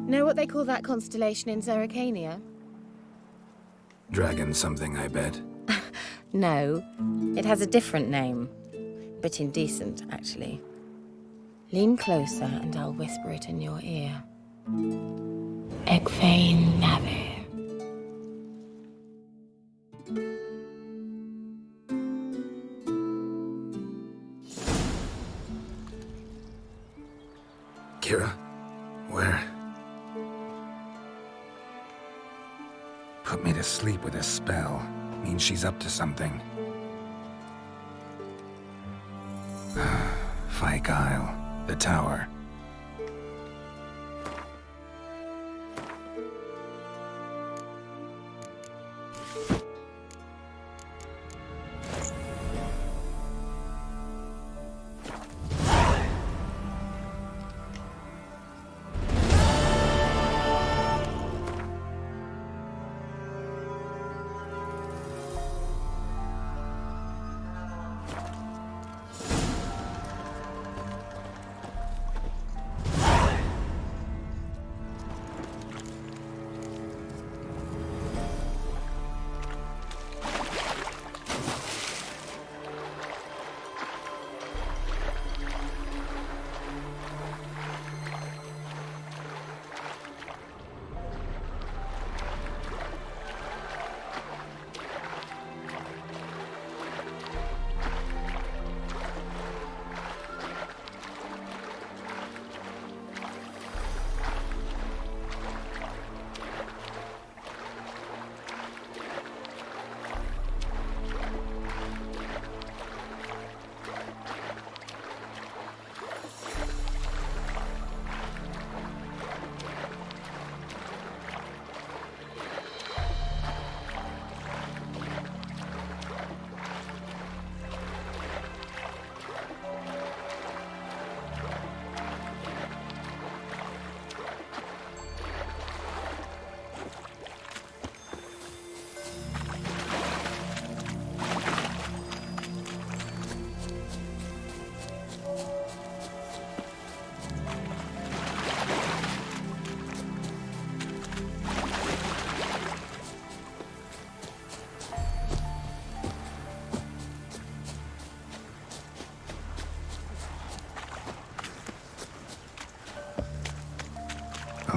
Know what they call that constellation in Zerrikania?
Dragon something, I bet.
No, it has a different name. Bit indecent, actually. Lean closer and I'll whisper it in your ear. Egfain Nave.
Kira? Where? Put me to sleep with a spell. Means she's up to something. Fyke Isle. The tower.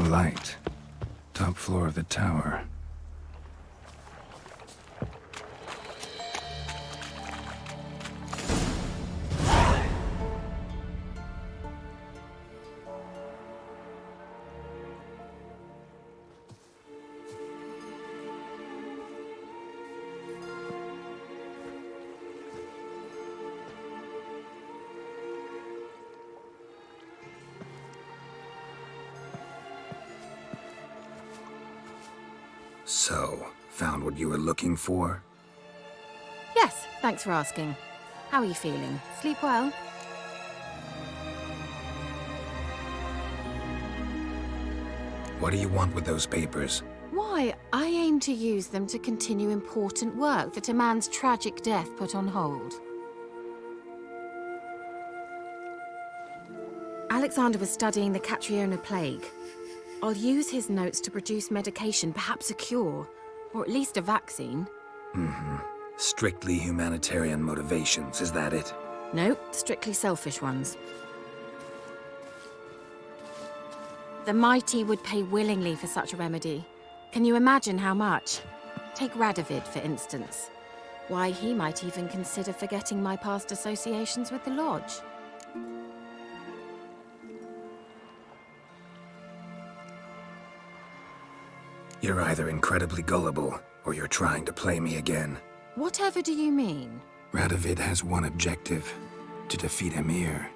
A light. Top floor of the tower. So, found what you were looking for?
Yes, thanks for asking. How are you feeling? Sleep well?
What do you want with those papers?
Why, I aim to use them to continue important work that a man's tragic death put on hold. Alexander was studying the Catriona plague. I'll use his notes to produce medication, perhaps a cure, or at least a vaccine.
Mm-hmm. Strictly humanitarian motivations, is that it?
No, strictly selfish ones. The mighty would pay willingly for such a remedy. Can you imagine how much? Take Radovid, for instance. Why, he might even consider forgetting my past associations with the Lodge.
You're either incredibly gullible, or you're trying to play me again.
Whatever do you mean?
Radovid has one objective: to defeat Emir.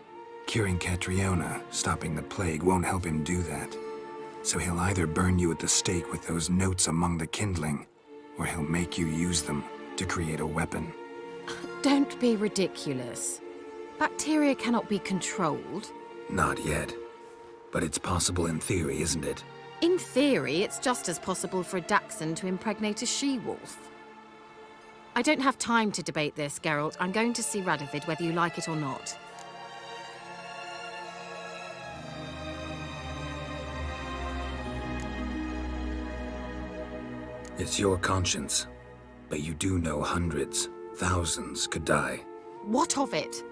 Curing Catriona, stopping the plague, won't help him do that. So he'll either burn you at the stake with those notes among the kindling, or he'll make you use them to create a weapon.
Don't be ridiculous. Bacteria cannot be controlled.
Not yet. But it's possible in theory, isn't it?
In theory, it's just as possible for a Dachshund to impregnate a she-wolf. I don't have time to debate this, Geralt. I'm going to see Radovid whether you like it or not.
It's your conscience. But you do know hundreds, thousands could die.
What of it?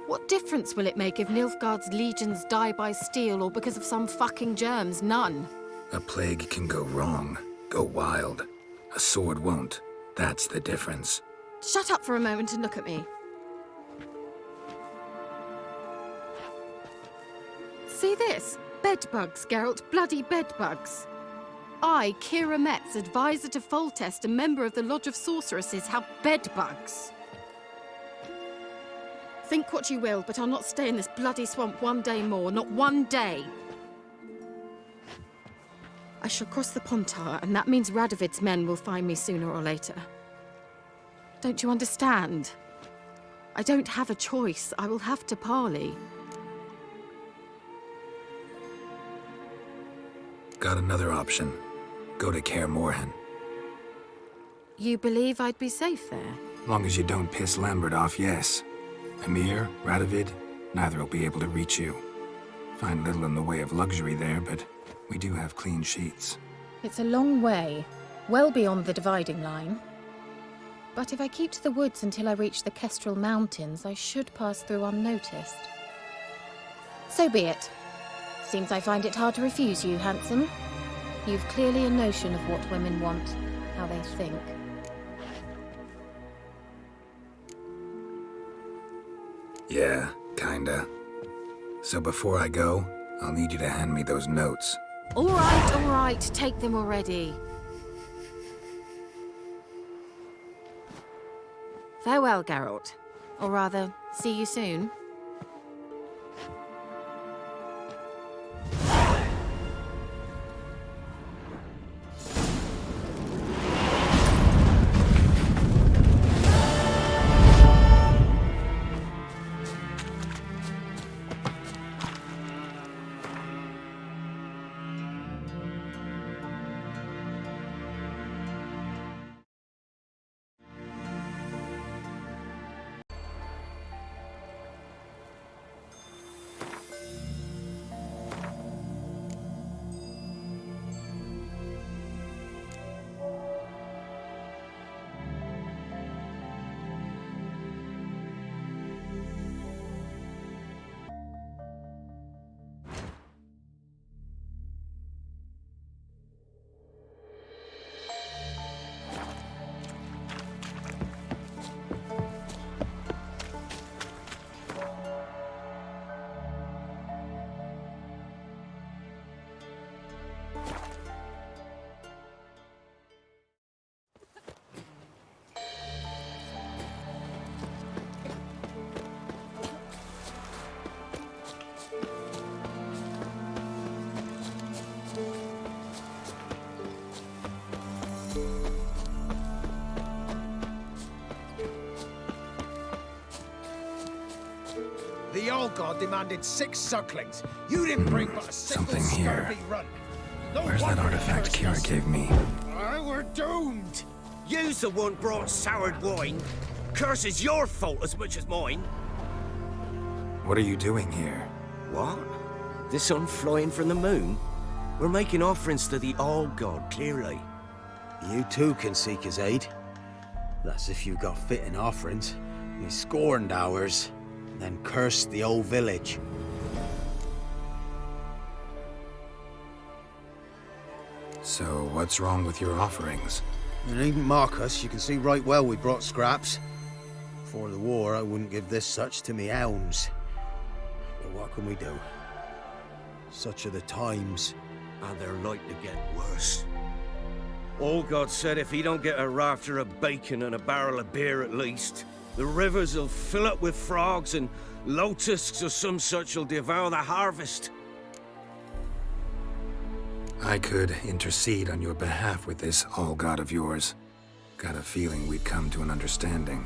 What difference will it make if Nilfgaard's legions die by steel or because of some fucking germs? None.
A plague can go wrong, go wild. A sword won't. That's the difference.
Shut up for a moment and look at me. See this? Bedbugs, Geralt. Bloody bedbugs. I, Kira Metz, advisor to Foltest, a member of the Lodge of Sorceresses, have bedbugs. Think what you will, but I'll not stay in this bloody swamp one day more. Not one day. I shall cross the Pontar, and that means Radovid's men will find me sooner or later. Don't you understand? I don't have a choice. I will have to parley.
Got another option. Go to Kaer Morhen.
You believe I'd be safe there?
Long as you don't piss Lambert off, yes. Emir, Radovid, neither will be able to reach you. Find little in the way of luxury there, but we do have clean sheets.
It's a long way, well beyond the dividing line. But if I keep to the woods until I reach the Kestrel Mountains, I should pass through unnoticed. So be it. Seems I find it hard to refuse you, handsome. You've clearly a notion of what women want, how they think.
Yeah, kinda. So before I go, I'll need you to hand me those notes.
All right, take them already. Farewell, Geralt. Or rather, see you soon.
All God demanded 6 sucklings. You didn't bring but a single
Something here.
scurvy run. No
Where's that
wonder
artifact
the
Kira
curse
gave me?
We're doomed.
You's the one brought soured wine. Curse is your fault as much as mine.
What are you doing here?
What? The sun flying from the moon? We're making offerings to the All-God, clearly.
You too can seek his aid. That's if you got fitting offerings. We scorned ours, then cursed the old village.
So, what's wrong with your offerings?
You needn't mock us. You can see right well we brought scraps. Before the war, I wouldn't give this such to me hounds. But what can we do? Such are the times.
And they're like to get worse. All God said if he don't get a rafter of bacon and a barrel of beer at least, the rivers will fill up with frogs and lotuses or some such will devour the harvest.
I could intercede on your behalf with this all-god of yours. Got a feeling we'd come to an understanding.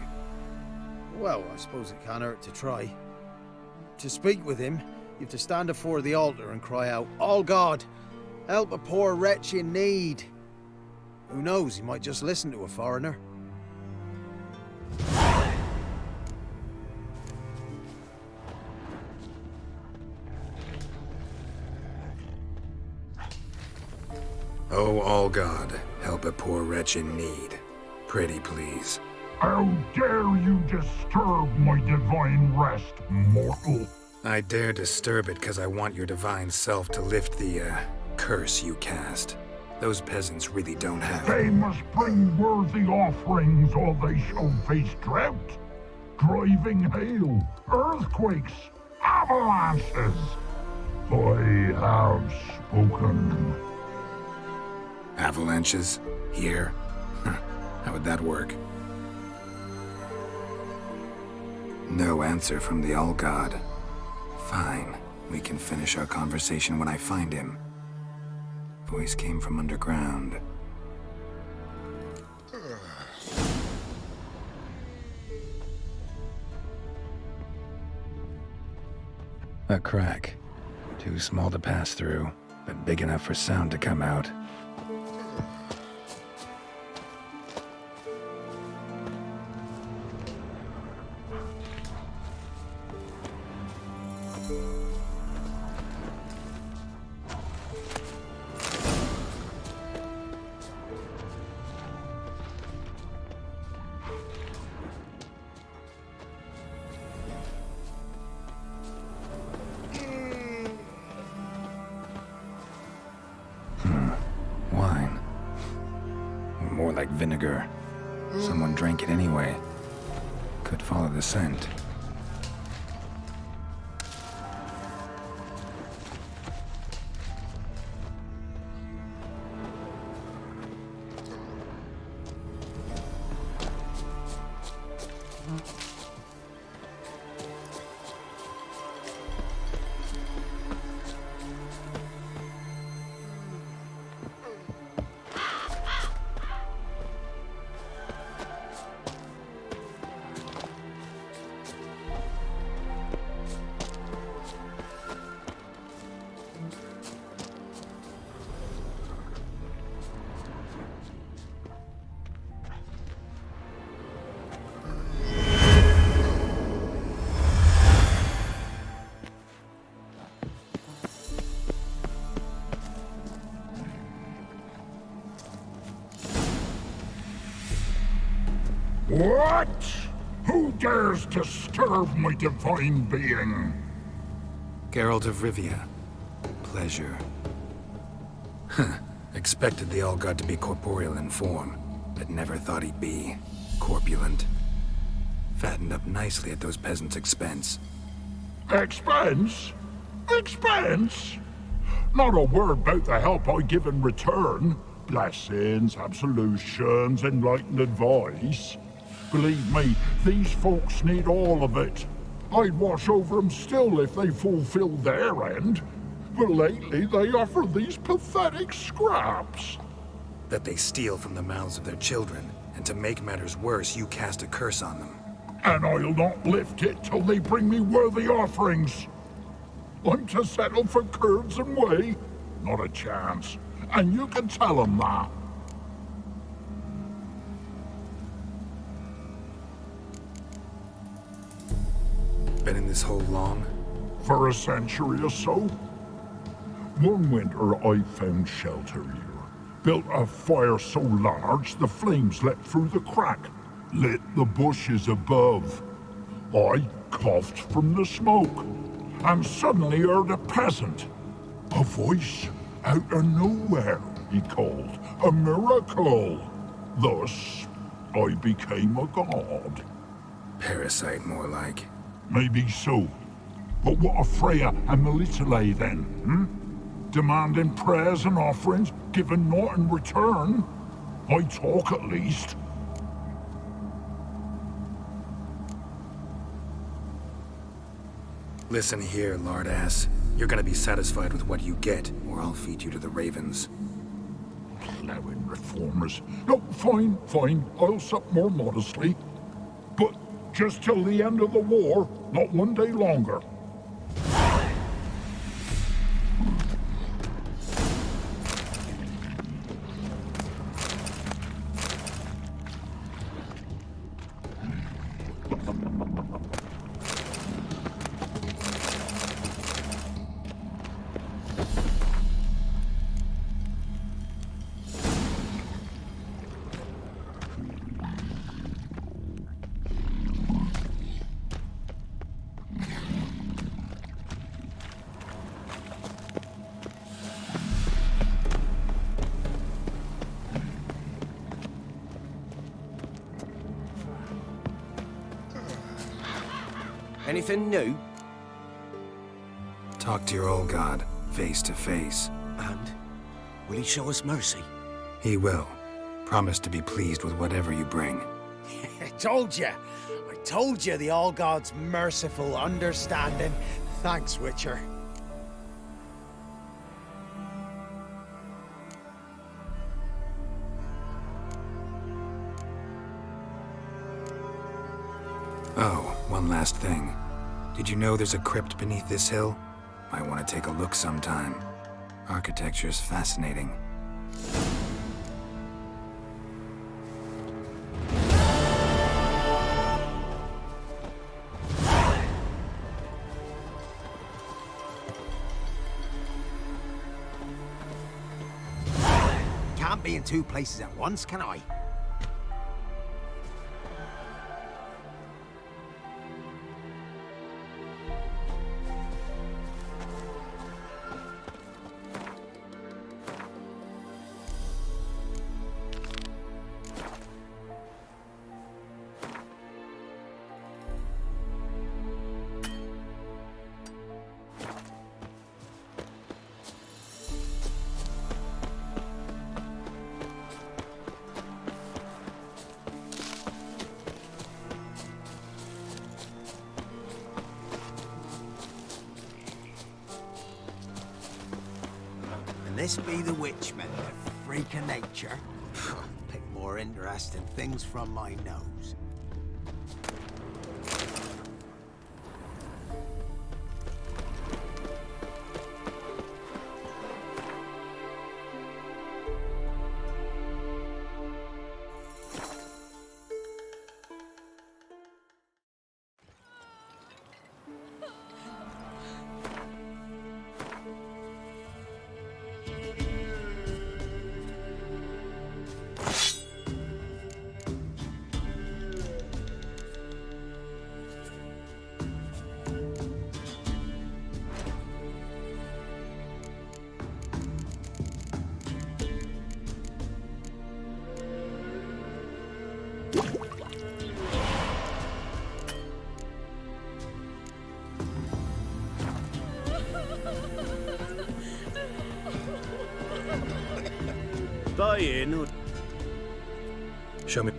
Well, I suppose it can't hurt to try. To speak with him, you have to stand before the altar and cry out, "All God, help a poor wretch in need." Who knows, he might just listen to a foreigner.
Oh, all God, help a poor wretch in need. Pretty please.
How dare you disturb my divine rest, mortal?
I dare disturb it because I want your divine self to lift the, curse you cast. Those peasants really don't have...
They must bring worthy offerings or they shall face drought, driving hail, earthquakes, avalanches. I have spoken.
Avalanches? Here? How would that work? No answer from the All-God. Fine. We can finish our conversation when I find him. Voice came from underground. A crack. Too small to pass through, but big enough for sound to come out. Wine. More like vinegar. Someone drank it anyway. Could follow the scent.
What? Who dares disturb my divine being?
Geralt of Rivia. Pleasure. Expected the All-God to be corporeal in form, but never thought he'd be corpulent. Fattened up nicely at those peasants' expense.
Expense? Expense? Not a word about the help I give in return. Blessings, absolutions, enlightened advice. Believe me, these folks need all of it. I'd watch over them still if they fulfilled their end. But lately they offer these pathetic scraps.
That they steal from the mouths of their children, and to make matters worse, you cast a curse on them.
and I'll not lift it till they bring me worthy offerings. I'm to settle for curds and whey? Not a chance. And you can tell them that.
Been in this hole long?
For a century or so. One winter I found shelter here. Built a fire so large the flames leapt through the crack, lit the bushes above. I coughed from the smoke, and suddenly heard a peasant. A voice out of nowhere, he called. A miracle. Thus, I became a god.
Parasite, more like.
Maybe so. But what of Freya and Melitele then, Demanding prayers and offerings, giving naught in return? I talk at least.
Listen here, lard-ass. You're gonna be satisfied with what you get, or I'll feed you to the ravens.
Plowing reformers. No, fine, fine. I'll sup more modestly. But just till the end of the war, not one day longer.
Anything new?
Talk to your old god, face to face.
And? Will he show us mercy?
He will. Promise to be pleased with whatever you bring.
I told you the All God's merciful, understanding. Thanks, Witcher.
Oh, one last thing. Did you know there's a crypt beneath this hill? Might want to take a look sometime. Architecture's fascinating.
Can't be in two places at once, can I? This be the witchman, the freak of nature. Pick more interesting things from my nose.
Show me.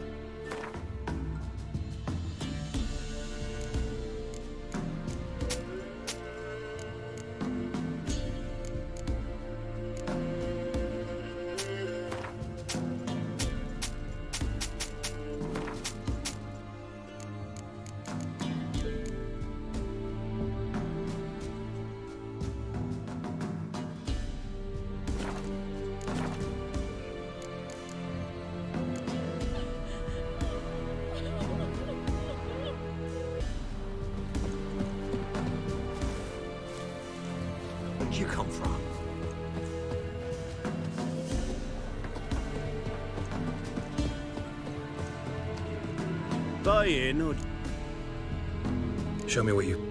Where'd you come from?
Buy in or...
Show me what you...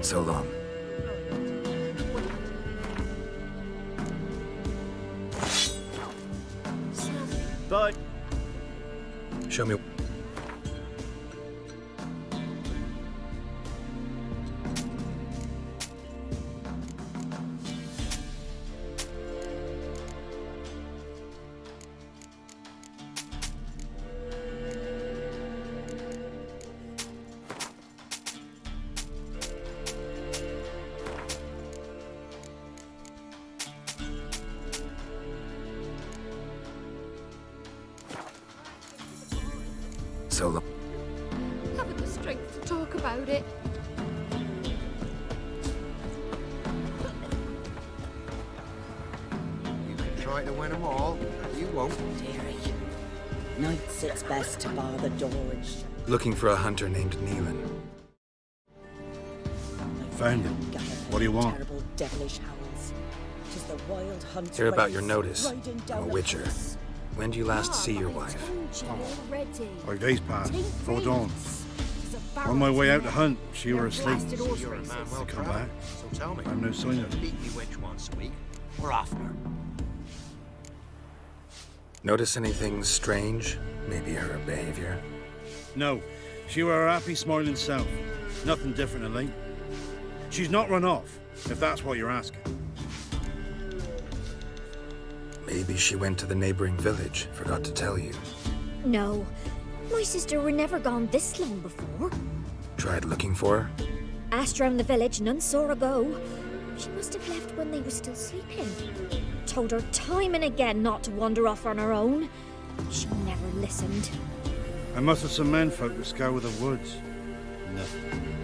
So long.
Bye.
Show me... So long.
Haven't the strength to talk about it.
You can try to win them all, but you won't.
Dearie. Nights it's best to bar the door and shut.
Looking for a hunter named Neelan.
Found him. What do you want?
Terrible devilish howls. 'Tis the wild hunt.
Hear about your notice.
riding
I'm
down
a
the
witcher.
pass.
When do you last see your wife?
5 days passed, before dawn. On my way out to hunt, she were asleep.
You're a man well
To come
traveled,
back,
so tell me.
I'm no sign of her.
Beat me witch once a week, or oftener.
Notice anything strange? Maybe her behavior?
No, she were her happy, smiling self. Nothing different than late. She's not run off, if that's what you're asking.
Maybe she went to the neighboring village, forgot to tell you.
No. My sister were never gone this long before.
Tried looking for her?
Asked round the village, none saw her go. She must have left when they were still sleeping. Told her time and again not to wander off on her own. She never listened.
I must have some men folk to scour the woods. Nothing.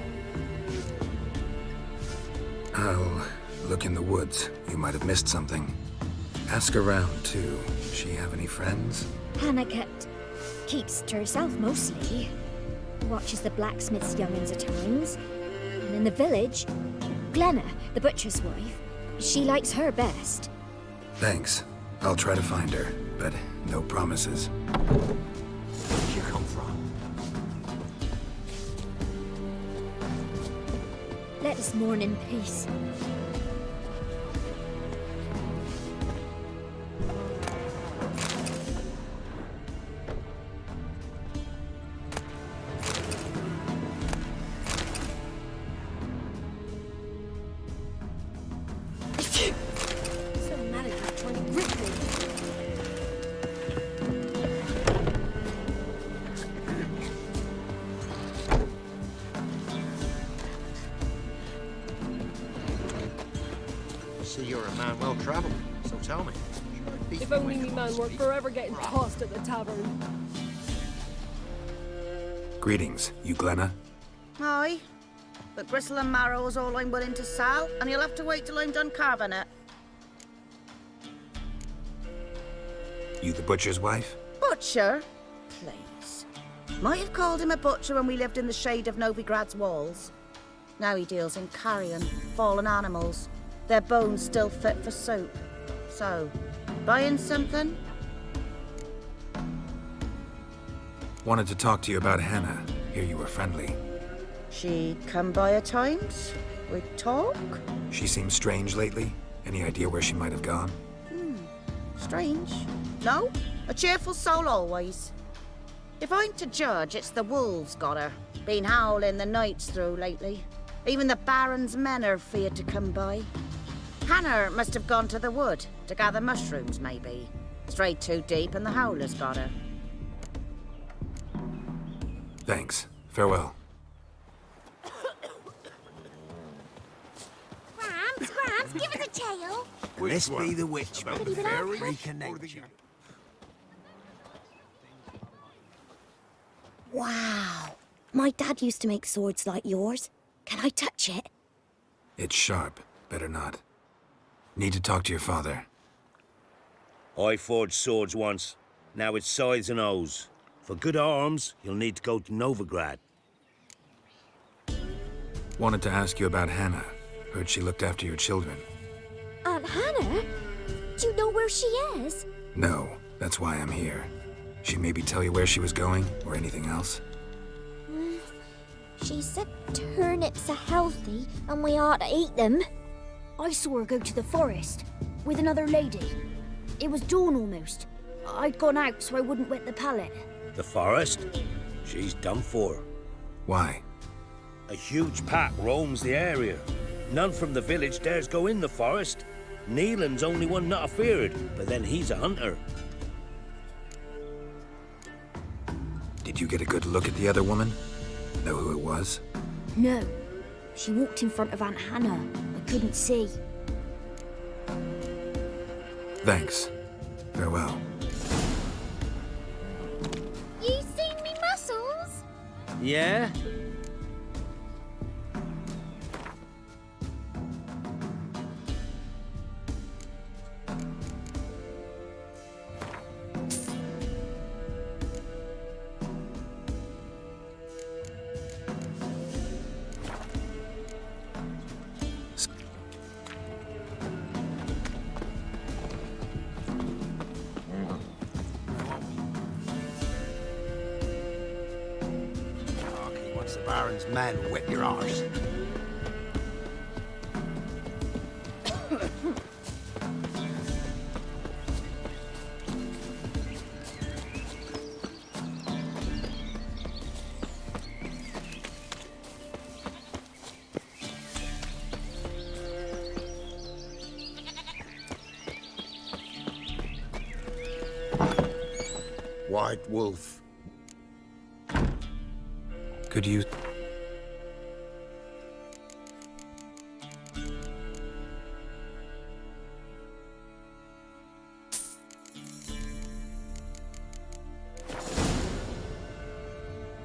I'll look in the woods. You might have missed something. Ask around, too. She have any friends?
Hannah keeps to herself mostly. Watches the blacksmith's young'uns at times. And in the village, Glenna, the butcher's wife, she likes her best.
Thanks. I'll try to find her, but no promises.
Where'd you come from?
Let us mourn in peace.
So mad at you trying to grip me.
See, you're a man well traveled, so tell me.
If only me man weren't forever getting tossed at the tavern.
Greetings, you Glenna?
Aye. But gristle and marrow's all I'm willing to sell, and you'll have to wait till I'm done carving it.
You the butcher's wife?
Butcher? Please. Might have called him a butcher when we lived in the shade of Novigrad's walls. Now he deals in carrion, fallen animals. Their bones still fit for soup. So, buying something?
Wanted to talk to you about Hannah. Hear you were friendly.
She'd come by at times. We'd talk.
She seems strange lately. Any idea where she might have gone?
Strange. No, a cheerful soul always. If I'm to judge, it's the wolves got her. Been howling the nights through lately. Even the Baron's men are feared to come by. Hannah must have gone to the wood to gather mushrooms, maybe. Strayed too deep and the howlers got her.
Thanks. Farewell.
Gramps, give us a tale.
This be the witch,
About
with
the
very
fairy
freak of nature.
Wow. My dad used to make swords like yours. Can I touch it?
It's sharp. Better not. Need to talk to your father.
I forged swords once. Now it's scythes and hoes. For good arms, you'll need to go to Novigrad.
Wanted to ask you about Hannah. Heard she looked after your children.
Aunt Hannah? Do you know where she is?
No, that's why I'm here. She maybe tell you where she was going, or anything else?
She said turnips are healthy and we ought to eat them.
I saw her go to the forest with another lady. It was dawn almost. I'd gone out so I wouldn't wet the pallet.
The forest? She's done for.
Why?
A huge pack roams the area. None from the village dares go in the forest. Neelan's only one not afeared, but then he's a hunter.
Did you get a good look at the other woman? Know who it was?
No. She walked in front of Aunt Hannah. I couldn't see.
Thanks. Farewell.
You seen me muscles?
Yeah?
Once the Baron's men whip your arse.
White wolf.
Could you...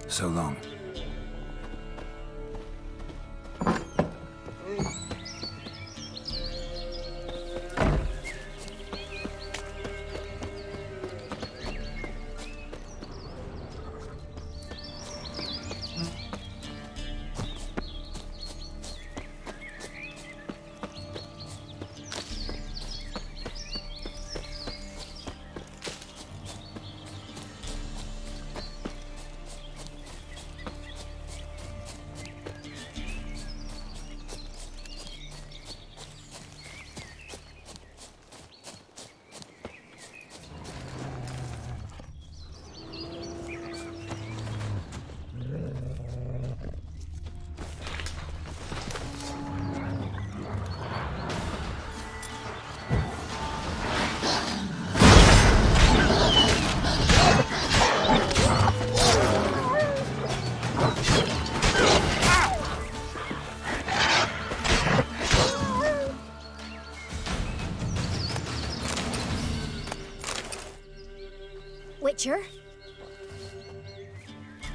So long.
Witcher?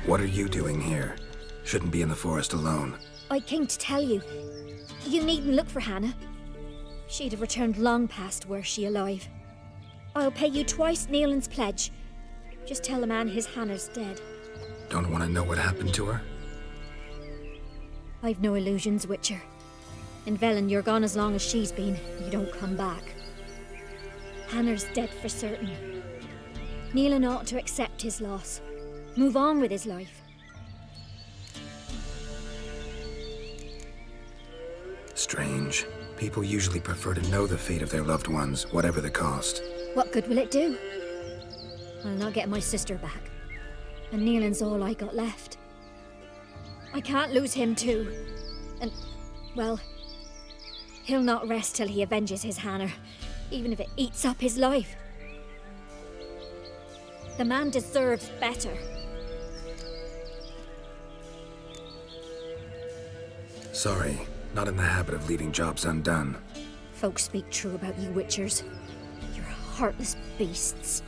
What are you doing here? Shouldn't be in the forest alone.
I came to tell you. You needn't look for Hannah. She'd have returned long past were she alive. I'll pay you twice Neelan's pledge. Just tell the man his Hannah's dead.
Don't want to know what happened to her?
I've no illusions, Witcher. In Velen, you're gone as long as she's been. You don't come back. Hannah's dead for certain. Neelan ought to accept his loss. Move on with his life.
Strange. People usually prefer to know the fate of their loved ones, whatever the cost.
What good will it do? I'll not get my sister back. And Neelan's all I got left. I can't lose him too. And, well, he'll not rest till he avenges his Hannah, even if it eats up his life. The man deserves better.
Sorry, not in the habit of leaving jobs undone.
Folks speak true about you Witchers. You're heartless beasts.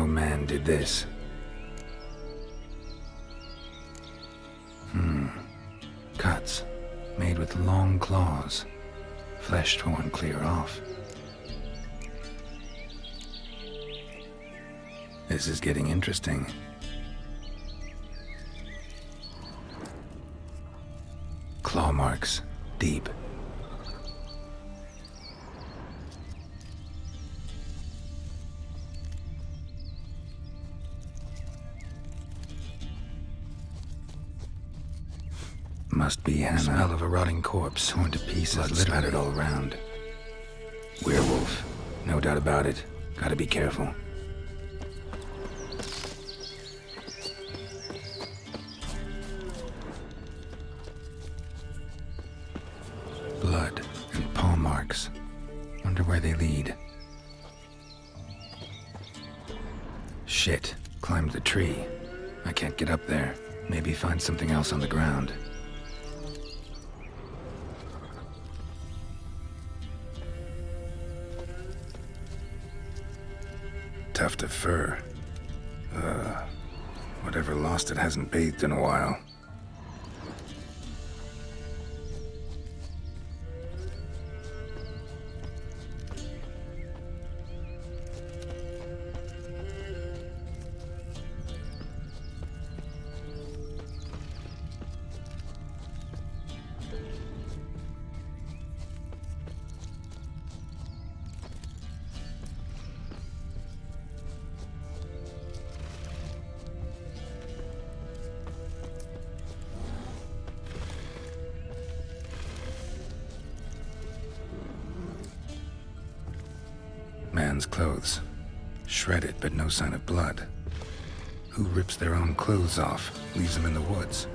man did this. Cuts, made with long claws. Flesh torn clear off. This is getting interesting. Claw marks, deep. Must be Hannah. Smell of a rotting corpse, torn to pieces, blood spattered all around. Werewolf, no doubt about it. Gotta be careful. Blood and paw marks. Wonder where they lead. Shit, climbed the tree. I can't get up there. Maybe find something else on the ground. Tuft of fur. Whatever lost it hasn't bathed in a while. Man's clothes. Shredded, but no sign of blood. Who rips their own clothes off, leaves them in the woods?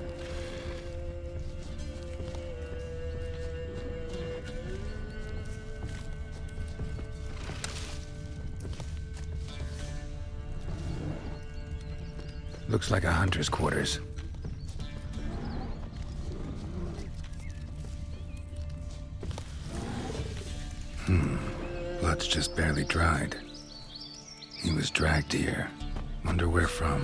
Looks like a hunter's quarters. Blood's just barely dried. He was dragged here. Wonder where from.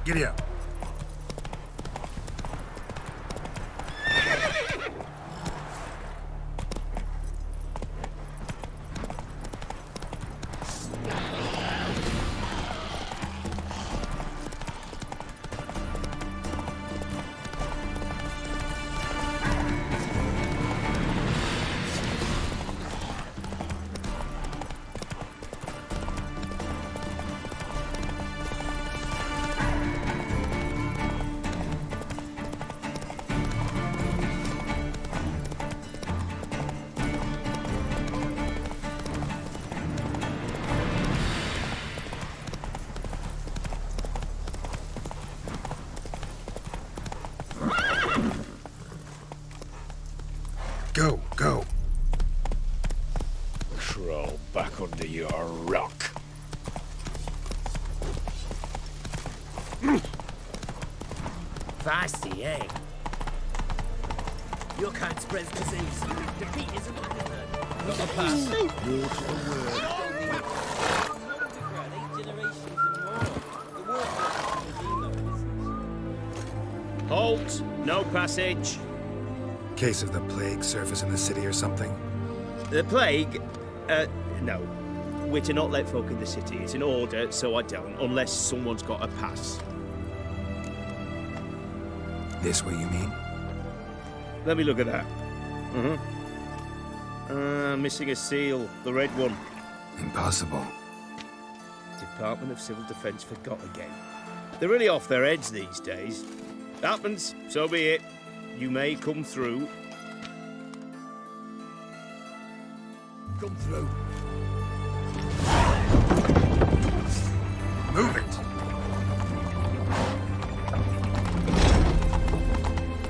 Giddy up.
Go, go.
Crawl back under your rock.
Feisty, eh? Your kind spreads disease. Defeat isn't what we heard. Not a pass. Word for word.
Halt! No passage.
Case of the plague surface in the city or something?
The plague? No. We're to not let folk in the city. It's an order, so I don't, unless someone's got a pass.
This way, you mean?
Let me look at that. Missing a seal, the red one.
Impossible.
Department of Civil Defence forgot again. They're really off their heads these days. Happens, so be it. You may come through.
Come through.
Move it!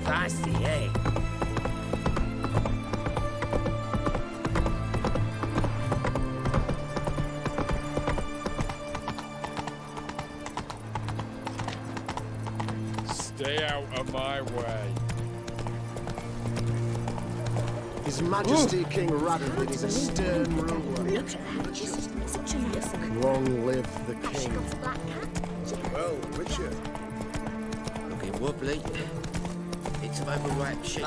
Feisty, eh?
Stay out of my way.
His Majesty King Reardon is a stern ruler.
Look at that. This is such a nice one.
Long live the
She
king.
got a black cat.
Well, Richard. Looking wobbly. It's of overripe shit.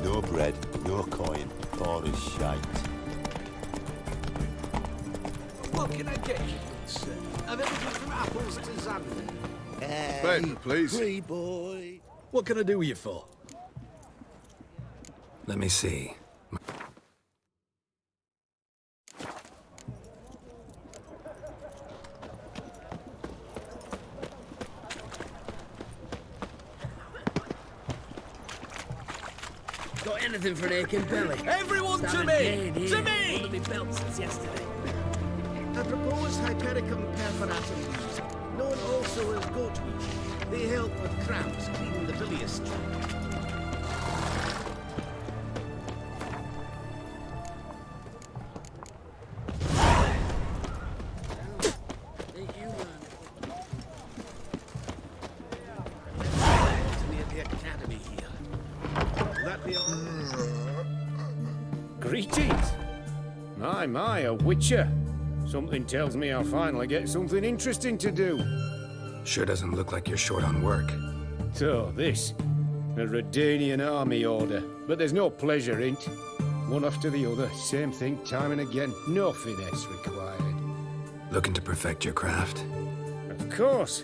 No bread, no coin, all is shite.
What can I get you, sir? Have everything from apples to zammy.
Ben, please.
Free boy. What can I do with you for?
Let me see.
Got anything for an aching belly?
Everyone to me! To me!
One of my belts since yesterday.
I propose Hypericum perforatum, known also as goatweed. They help with cramps, cleaning the bilious tract.
Greetings. My, a witcher. Something tells me I'll finally get something interesting to do.
Sure doesn't look like you're short on work.
So, this. A Redanian army order. But there's no pleasure in it. One after the other, same thing time and again. No finesse required.
Looking to perfect your craft?
Of course.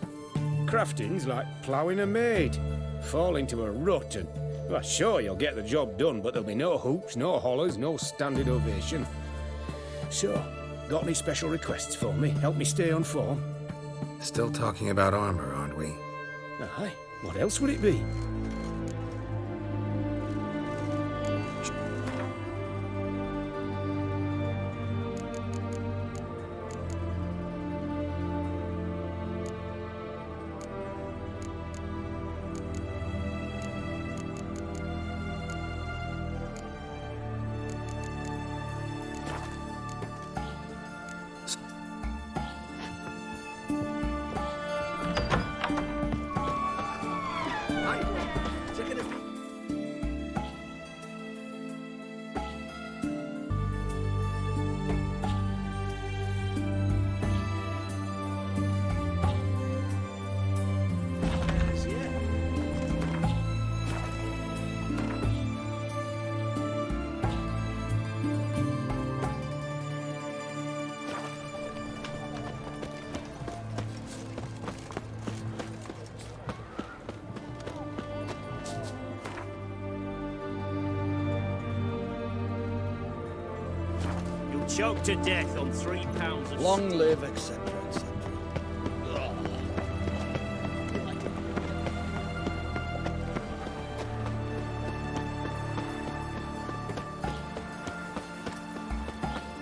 Crafting's like ploughing a maid. Fall into a rut and... Well, sure, you'll get the job done, but there'll be no hoops, no hollers, no standing ovation. So, got any special requests for me? Help me stay on form?
Still talking about armor, aren't we?
Aye. What else would it be?
Choked to death on 3 pounds of
Long
steel.
live, etc., etc.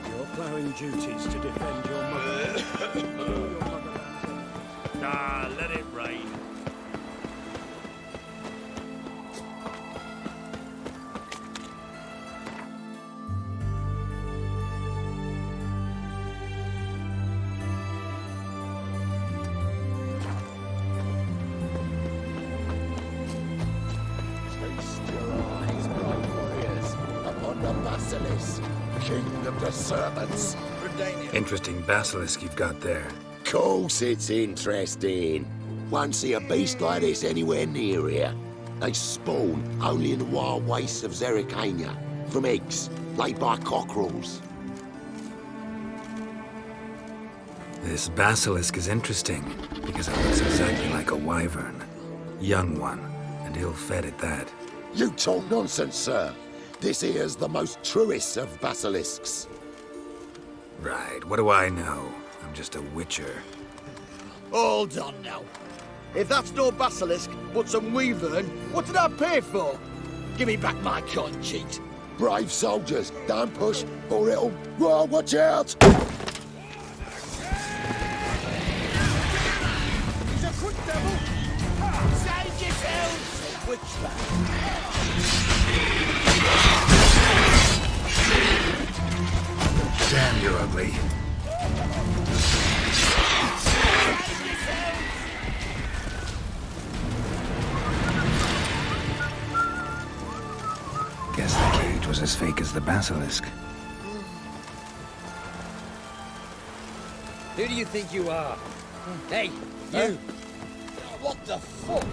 Your ploughing duties to defend your mother.
Ah, let it rain.
king of the serpents.
Interesting basilisk you've got there.
Course it's interesting. Won't see a beast like this anywhere near here. They spawn only in the wild wastes of Zerrikania, from eggs laid by cockerels.
This basilisk is interesting, because it looks exactly like a wyvern. Young one, and ill-fed at that.
You talk nonsense, sir. This here's the most truest of basilisks.
Right, what do I know? I'm just a witcher.
Hold on now. If that's no basilisk, but some wyvern, what did I pay for? Give me back my coin, cheat.
Brave soldiers, don't push, or it'll... Whoa, watch out!
He's a quick devil! Save yourselves! Witchman!
Damn, you're ugly. Guess the cage was as fake as the basilisk.
Who do you think you are? Hey, you! What the fuck?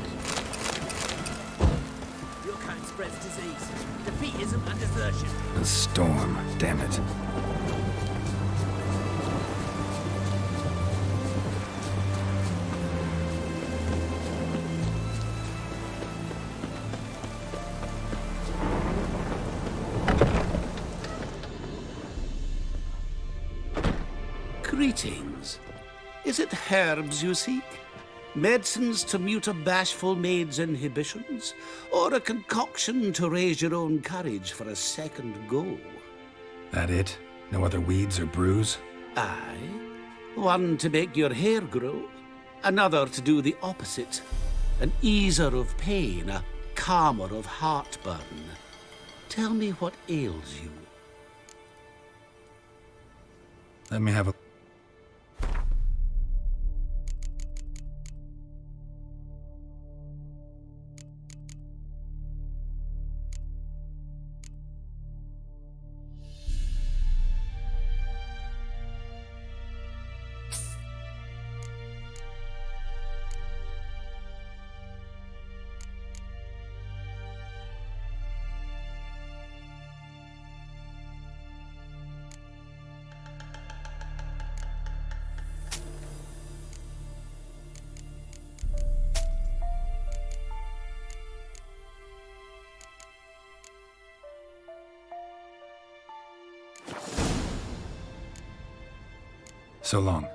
Your kind spreads disease, defeatism and desertion.
A storm, damn it.
Greetings. Is it herbs you seek? Medicines to mute a bashful maid's inhibitions? Or a concoction to raise your own courage for a second go?
That it? No other weeds or brews?
Aye. One to make your hair grow, another to do the opposite. An easer of pain, a calmer of heartburn. Tell me what ails you.
Let me have a... So long.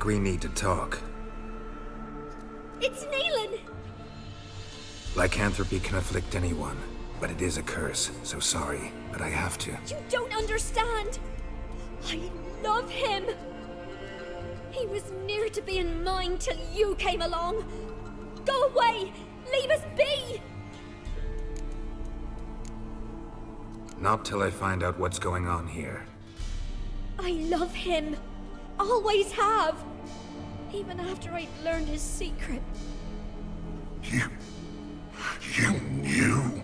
we need to talk.
It's Neelan!
Lycanthropy can afflict anyone, but it is a curse, so sorry, but I have to.
You don't understand! I love him! He was near to being mine till you came along! Go away! Leave us be!
Not till I find out what's going on here.
I love him! Always have! Even after I'd learned his secret.
You knew?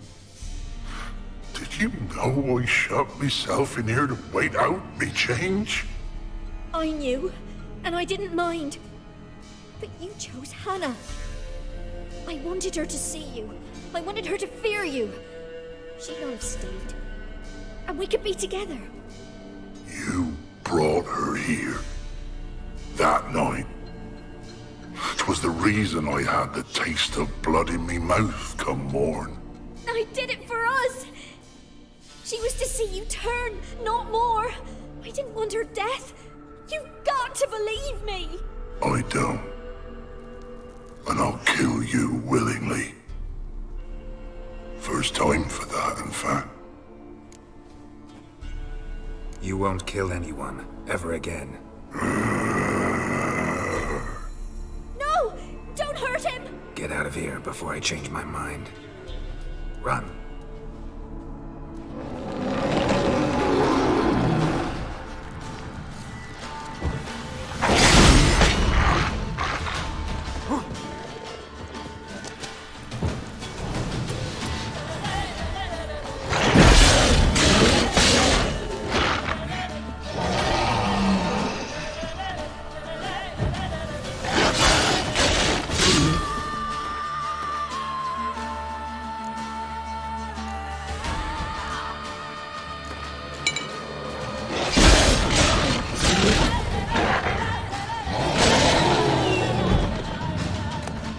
Did you know I shut myself in here to wait out me change?
I knew, and I didn't mind. But you chose Hannah. I wanted her to see you. I wanted her to fear you. She'd not have stayed. And we could be together.
You brought her here. That night. 'Twas the reason I had the taste of blood in me mouth come morn.
I did it for us! She was to see you turn, not more. I didn't want her death. You've got to believe me!
I don't. And I'll kill you willingly. First time for that, in fact.
You won't kill anyone, ever again.
No! Don't hurt him!
Get out of here before I change my mind. Run.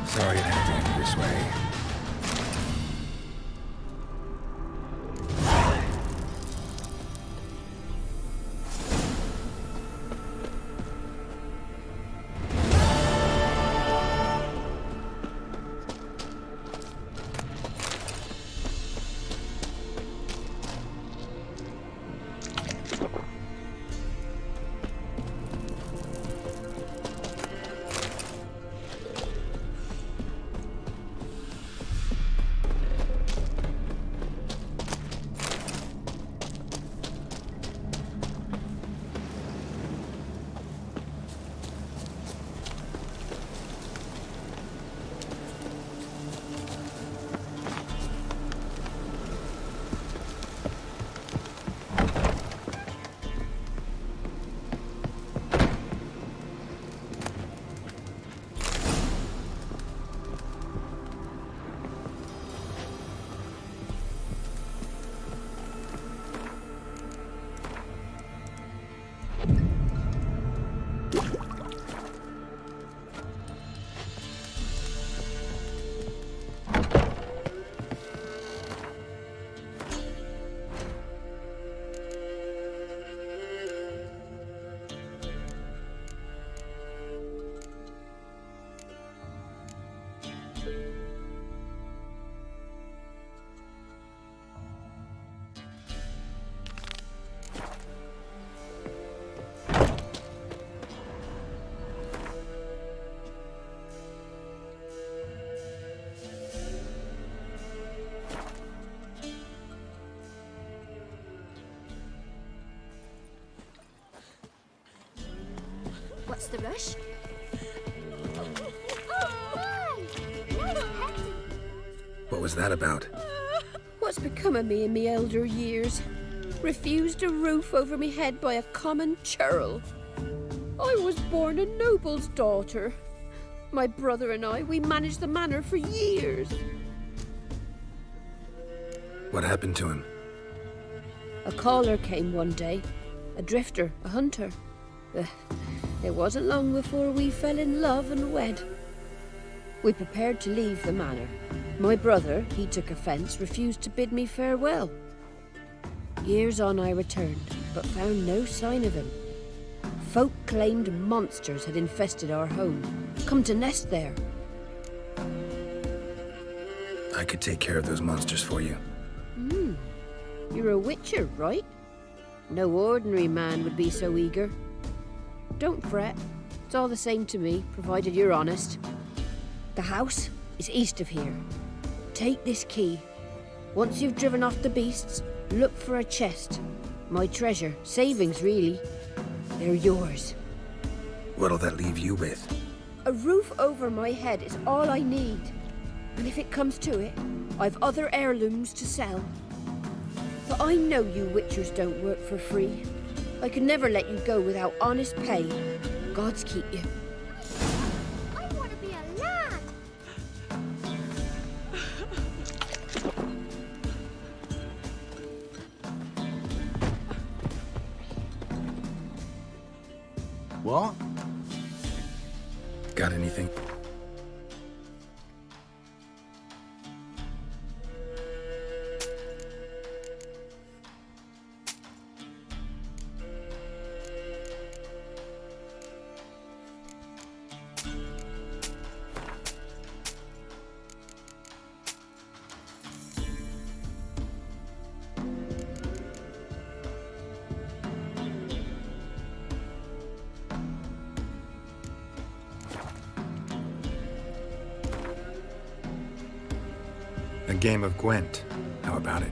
Sorry it had to end this way.
What's the rush?
What was that about?
What's become of me in me elder years? Refused a roof over me head by a common churl. I was born a noble's daughter. My brother and I, we managed the manor for years.
What happened to him?
A caller came one day. A drifter, a hunter. It wasn't long before we fell in love and wed. We prepared to leave the manor. My brother, he took offence, refused to bid me farewell. Years on I returned, but found no sign of him.
Folk claimed monsters had infested our home, come to nest there.
I could take care of those monsters for you.
You're a witcher, right? No ordinary man would be so eager. Don't fret. It's all the same to me, provided you're honest. The house is east of here. Take this key. Once you've driven off the beasts, look for a chest. My treasure. Savings, really. They're yours.
What'll that leave you with?
A roof over my head is all I need. And if it comes to it, I've other heirlooms to sell. But I know you witchers don't work for free. I could never let you go without honest pay. Gods keep you.
I want to be a lad.
What?
Got anything? A game of Gwent. How about it?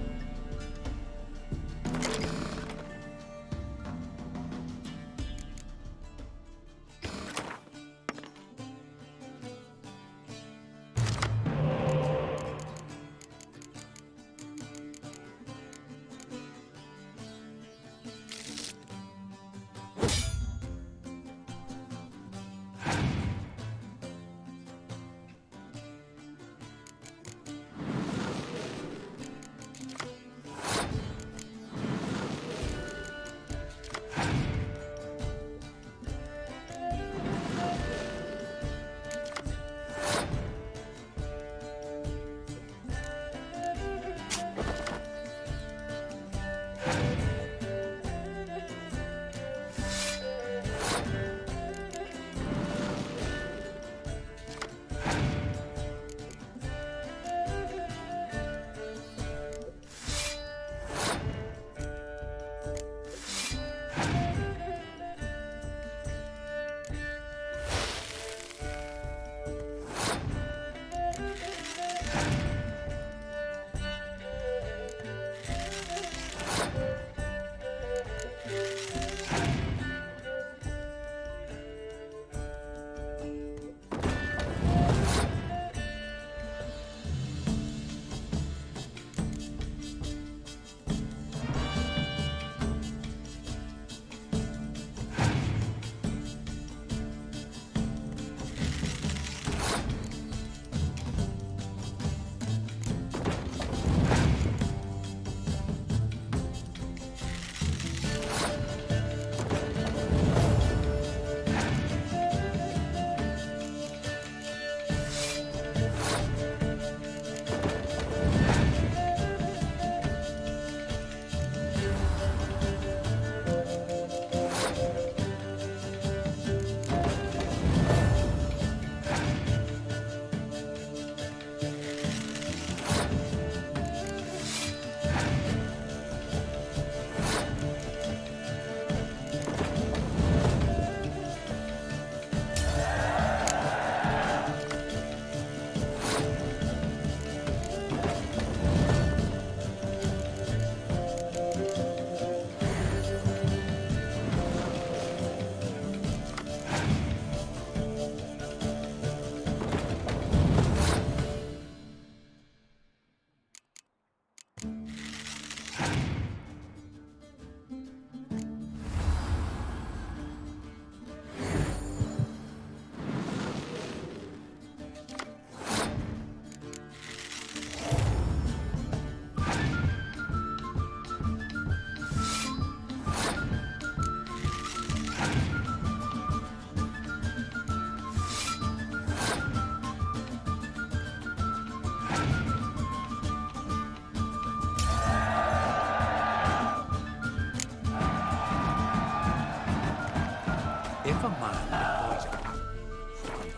If a man defies a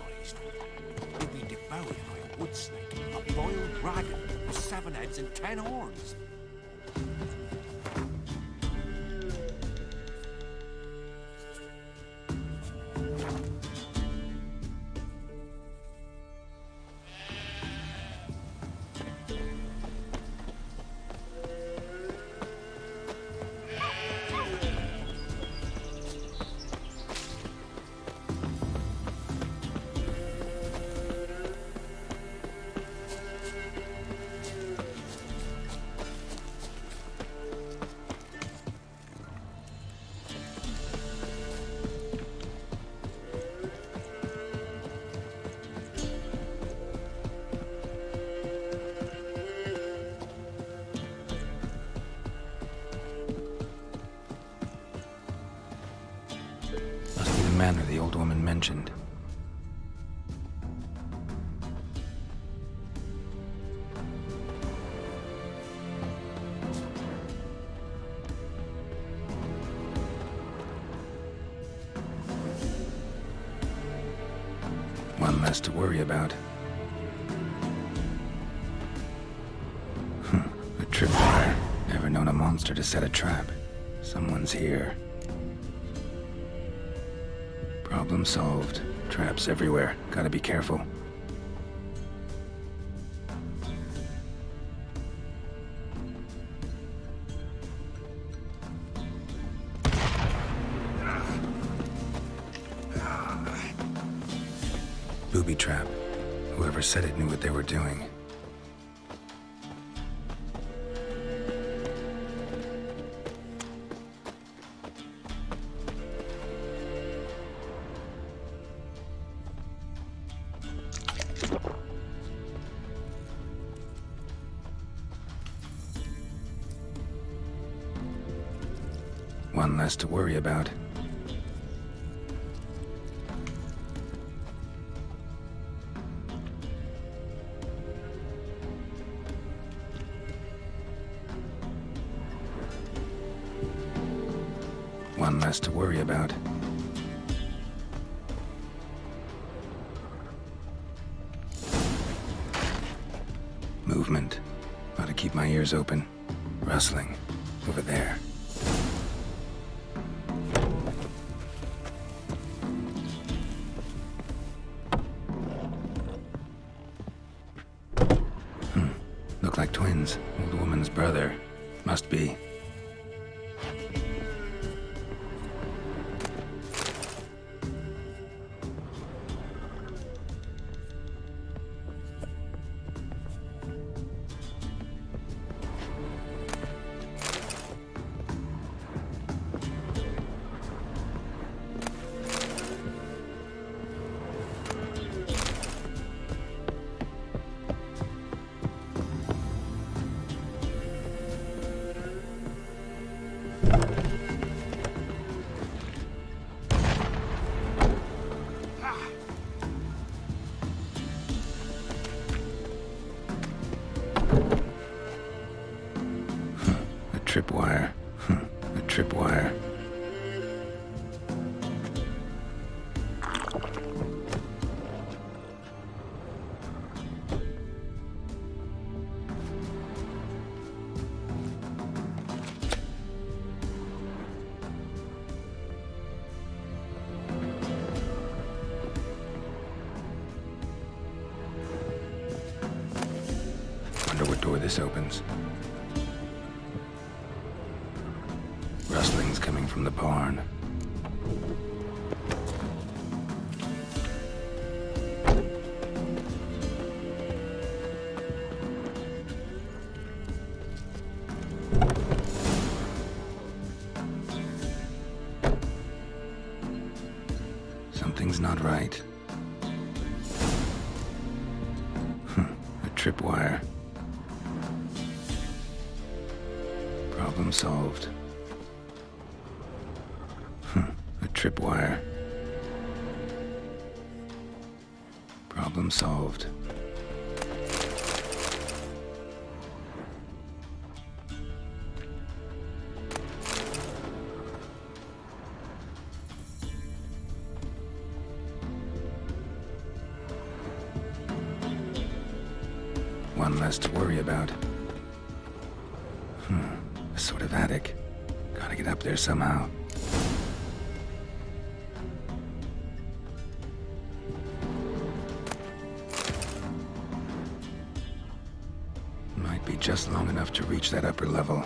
honest, he'll be devoured by a wood snake, a boiled dragon with 7 heads and 10 horns.
Must be the manor the old woman mentioned. One less to worry about. A tripwire. Never known a monster to set a trap. Someone's here. Problem solved. Traps everywhere. Gotta be careful. Booby trap. Whoever said it knew what they were doing. One less to worry about. One less to worry about. Movement. Ought to keep my ears open. Rustling. Over there. Look like twins. Old woman's brother. Must be. Tripwire. A tripwire. Wonder what door this opens. Rustling's coming from the barn. Something's not right. A tripwire. Problem solved. A tripwire. Problem solved. one less to worry about. A sort of attic. Gotta get up there somehow. Might be just long enough to reach that upper level.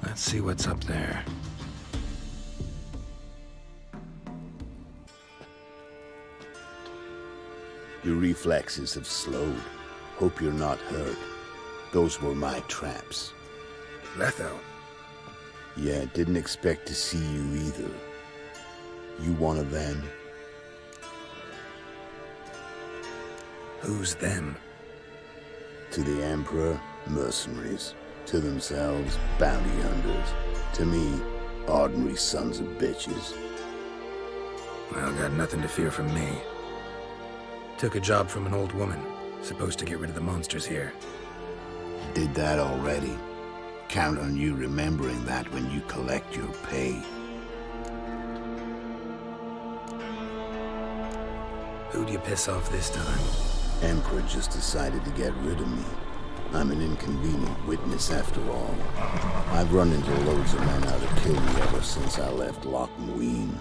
Let's see what's up there.
Your reflexes have slowed. Hope you're not hurt. Those were my traps.
Letho?
Yeah, didn't expect to see you either. You one of them?
Who's them?
To the Emperor, mercenaries. To themselves, bounty hunters. To me, ordinary sons of bitches.
Well, got nothing to fear from me. Took a job from an old woman. Supposed to get rid of the monsters here.
Did that already. Count on you remembering that when you collect your pay.
Who'd you piss off this time?
Emperor just decided to get rid of me. I'm an inconvenient witness after all. I've run into loads of men out to kill me ever since I left Loch Muin.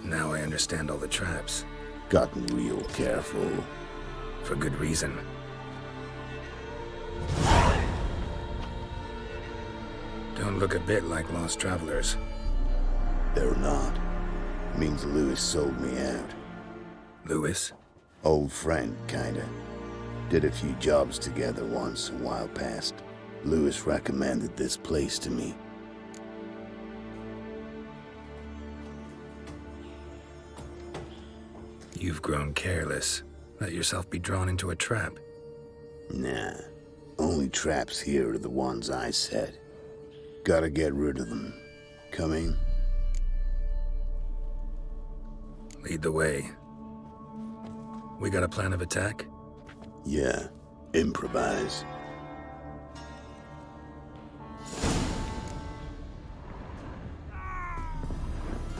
Now I understand all the traps.
Gotten real careful.
For good reason. Don't look a bit like lost travelers.
They're not. Means Lewis sold me out.
Lewis?
Old friend, kinda. Did a few jobs together once a while past. Lewis recommended this place to me.
You've grown careless. Let yourself be drawn into a trap.
Nah. Only traps here are the ones I set. Gotta get rid of them. Coming?
Lead the way. We got a plan of attack?
Yeah. Improvise.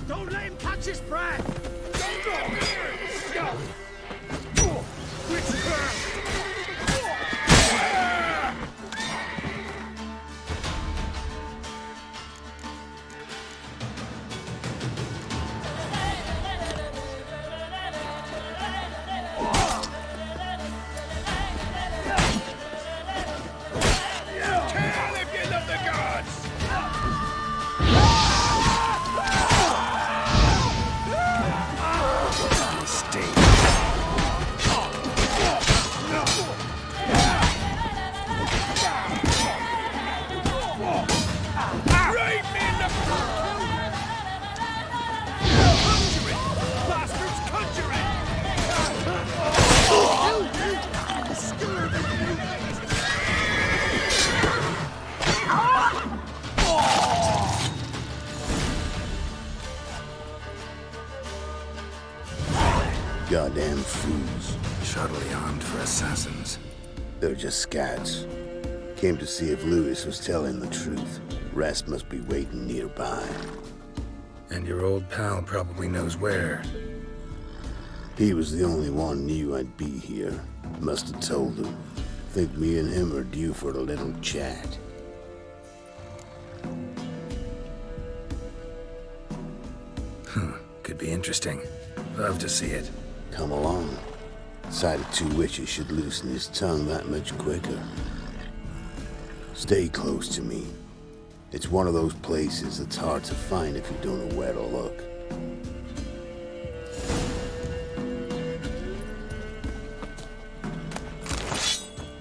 Don't let him catch his breath!
Goddamn fools.
Shoddily armed for assassins.
They're just scouts. Came to see if Lewis was telling the truth. Rest must be waiting nearby.
And your old pal probably knows where.
He was the only one knew I'd be here. Must have told him. Think me and him are due for a little chat.
Could be interesting. Love to see it.
Come along. Sight of two witches should loosen his tongue that much quicker. Stay close to me. It's one of those places that's hard to find if you don't know where to look.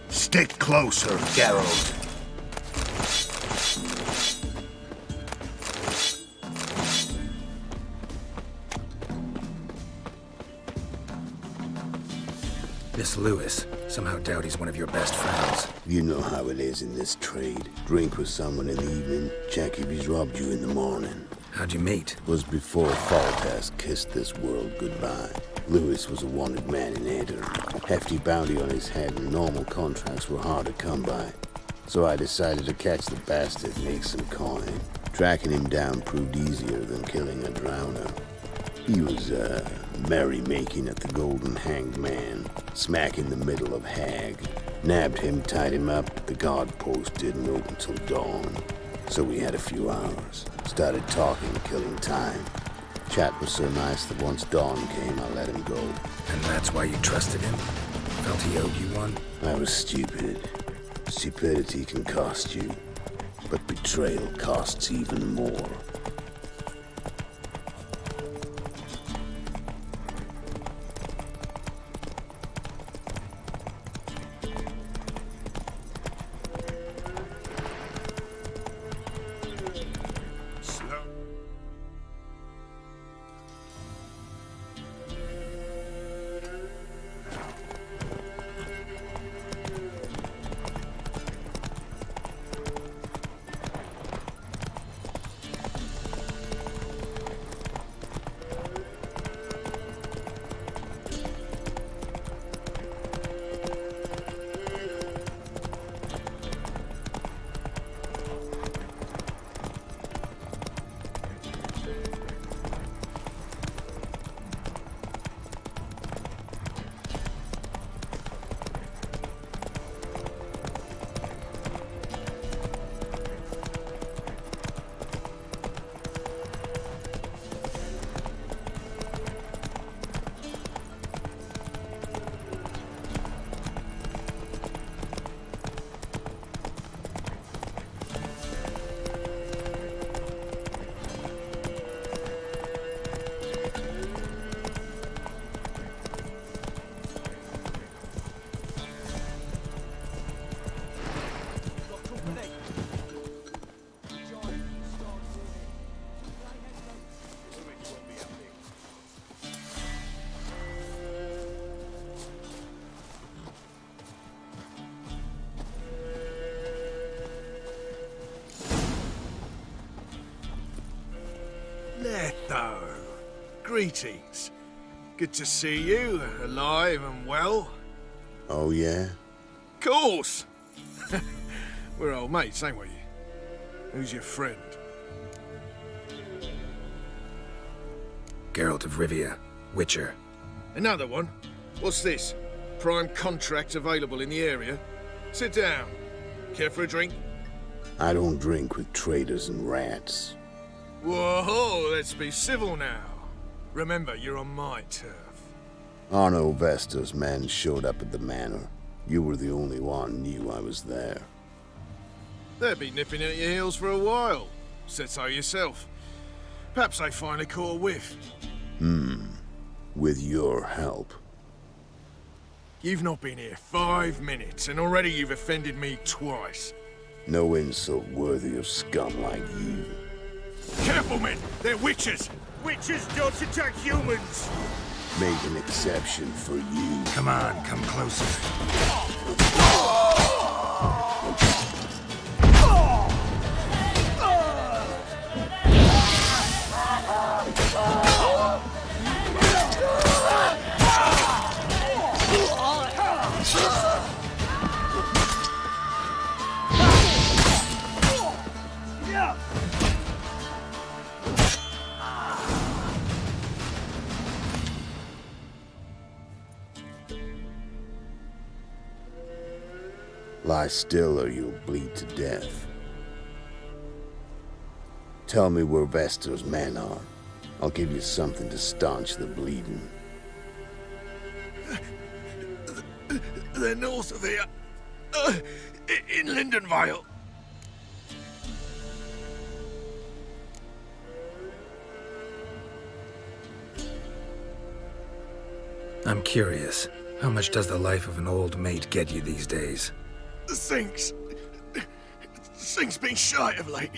Stick closer, Geralt.
This Lewis, somehow doubt he's one of your best friends.
You know how it is in this trade. Drink with someone in the evening, check if he's robbed you in the morning.
How'd you meet?
Was before Faltas kissed this world goodbye. Lewis was a wanted man in Eder. Hefty bounty on his head and normal contracts were hard to come by. So I decided to catch the bastard and make some coin. Tracking him down proved easier than killing a drowner. He was, Merrymaking at the Golden Hanged Man, smack in the middle of Hag. Nabbed him, tied him up, the guard post didn't open till dawn. So we had a few hours. Started talking, killing time. Chat was so nice that once dawn came, I let him go.
And that's why you trusted him? Felt he owed you one?
I was stupid. Stupidity can cost you, but betrayal costs even more.
Letho, greetings. Good to see you, alive and well.
Oh, yeah?
Course! We're old mates, ain't we? Who's your friend?
Geralt of Rivia, Witcher.
Another one? What's this? Prime contract available in the area? Sit down. Care for a drink?
I don't drink with traitors and rats.
Whoa, let's be civil now. Remember, you're on my turf.
Arno Vestor's men showed up at the manor. You were the only one knew I was there.
They'll be nipping at your heels for a while. Said so yourself. Perhaps they finally caught a whiff.
With your help.
You've not been here 5 minutes, and already you've offended me twice.
No insult worthy of scum like you.
Careful, men! They're witches! Witches don't attack humans!
Make an exception for you.
Come on, come closer.
Lie still or you'll bleed to death. Tell me where Vestor's men are. I'll give you something to staunch the bleeding.
They're north of here. In Lindenvale.
I'm curious. How much does the life of an old mate get you these days?
The Sink's been shy of late.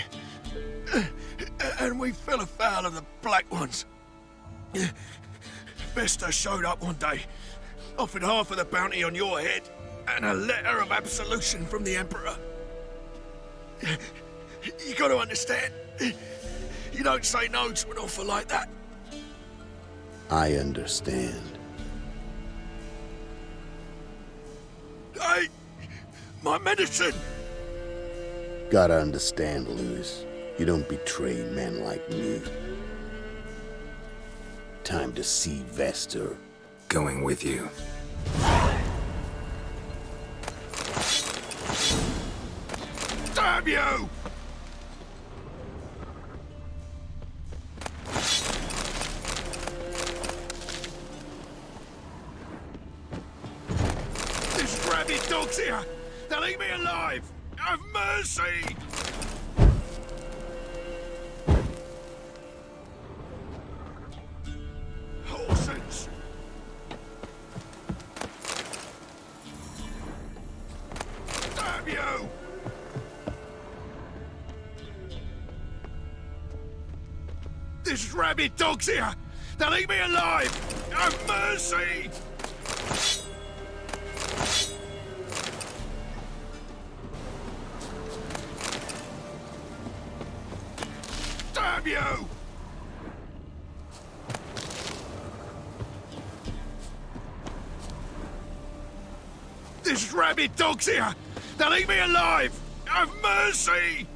And we fell afoul of the Black Ones. Vestor showed up one day, offered half of the bounty on your head, and a letter of absolution from the Emperor. You gotta understand, you don't say no to an offer like that.
I understand.
Hey, my medicine!
Gotta understand, Lewis. You don't betray men like me. Time to see Vester.
Going with you.
Damn you! These rabid dogs here! They'll eat me alive! Have mercy! Horses! Damn you! These rabid dogs here! They'll eat me alive! Have mercy! Damn you! These rabid dogs here! They'll eat me alive! Have mercy!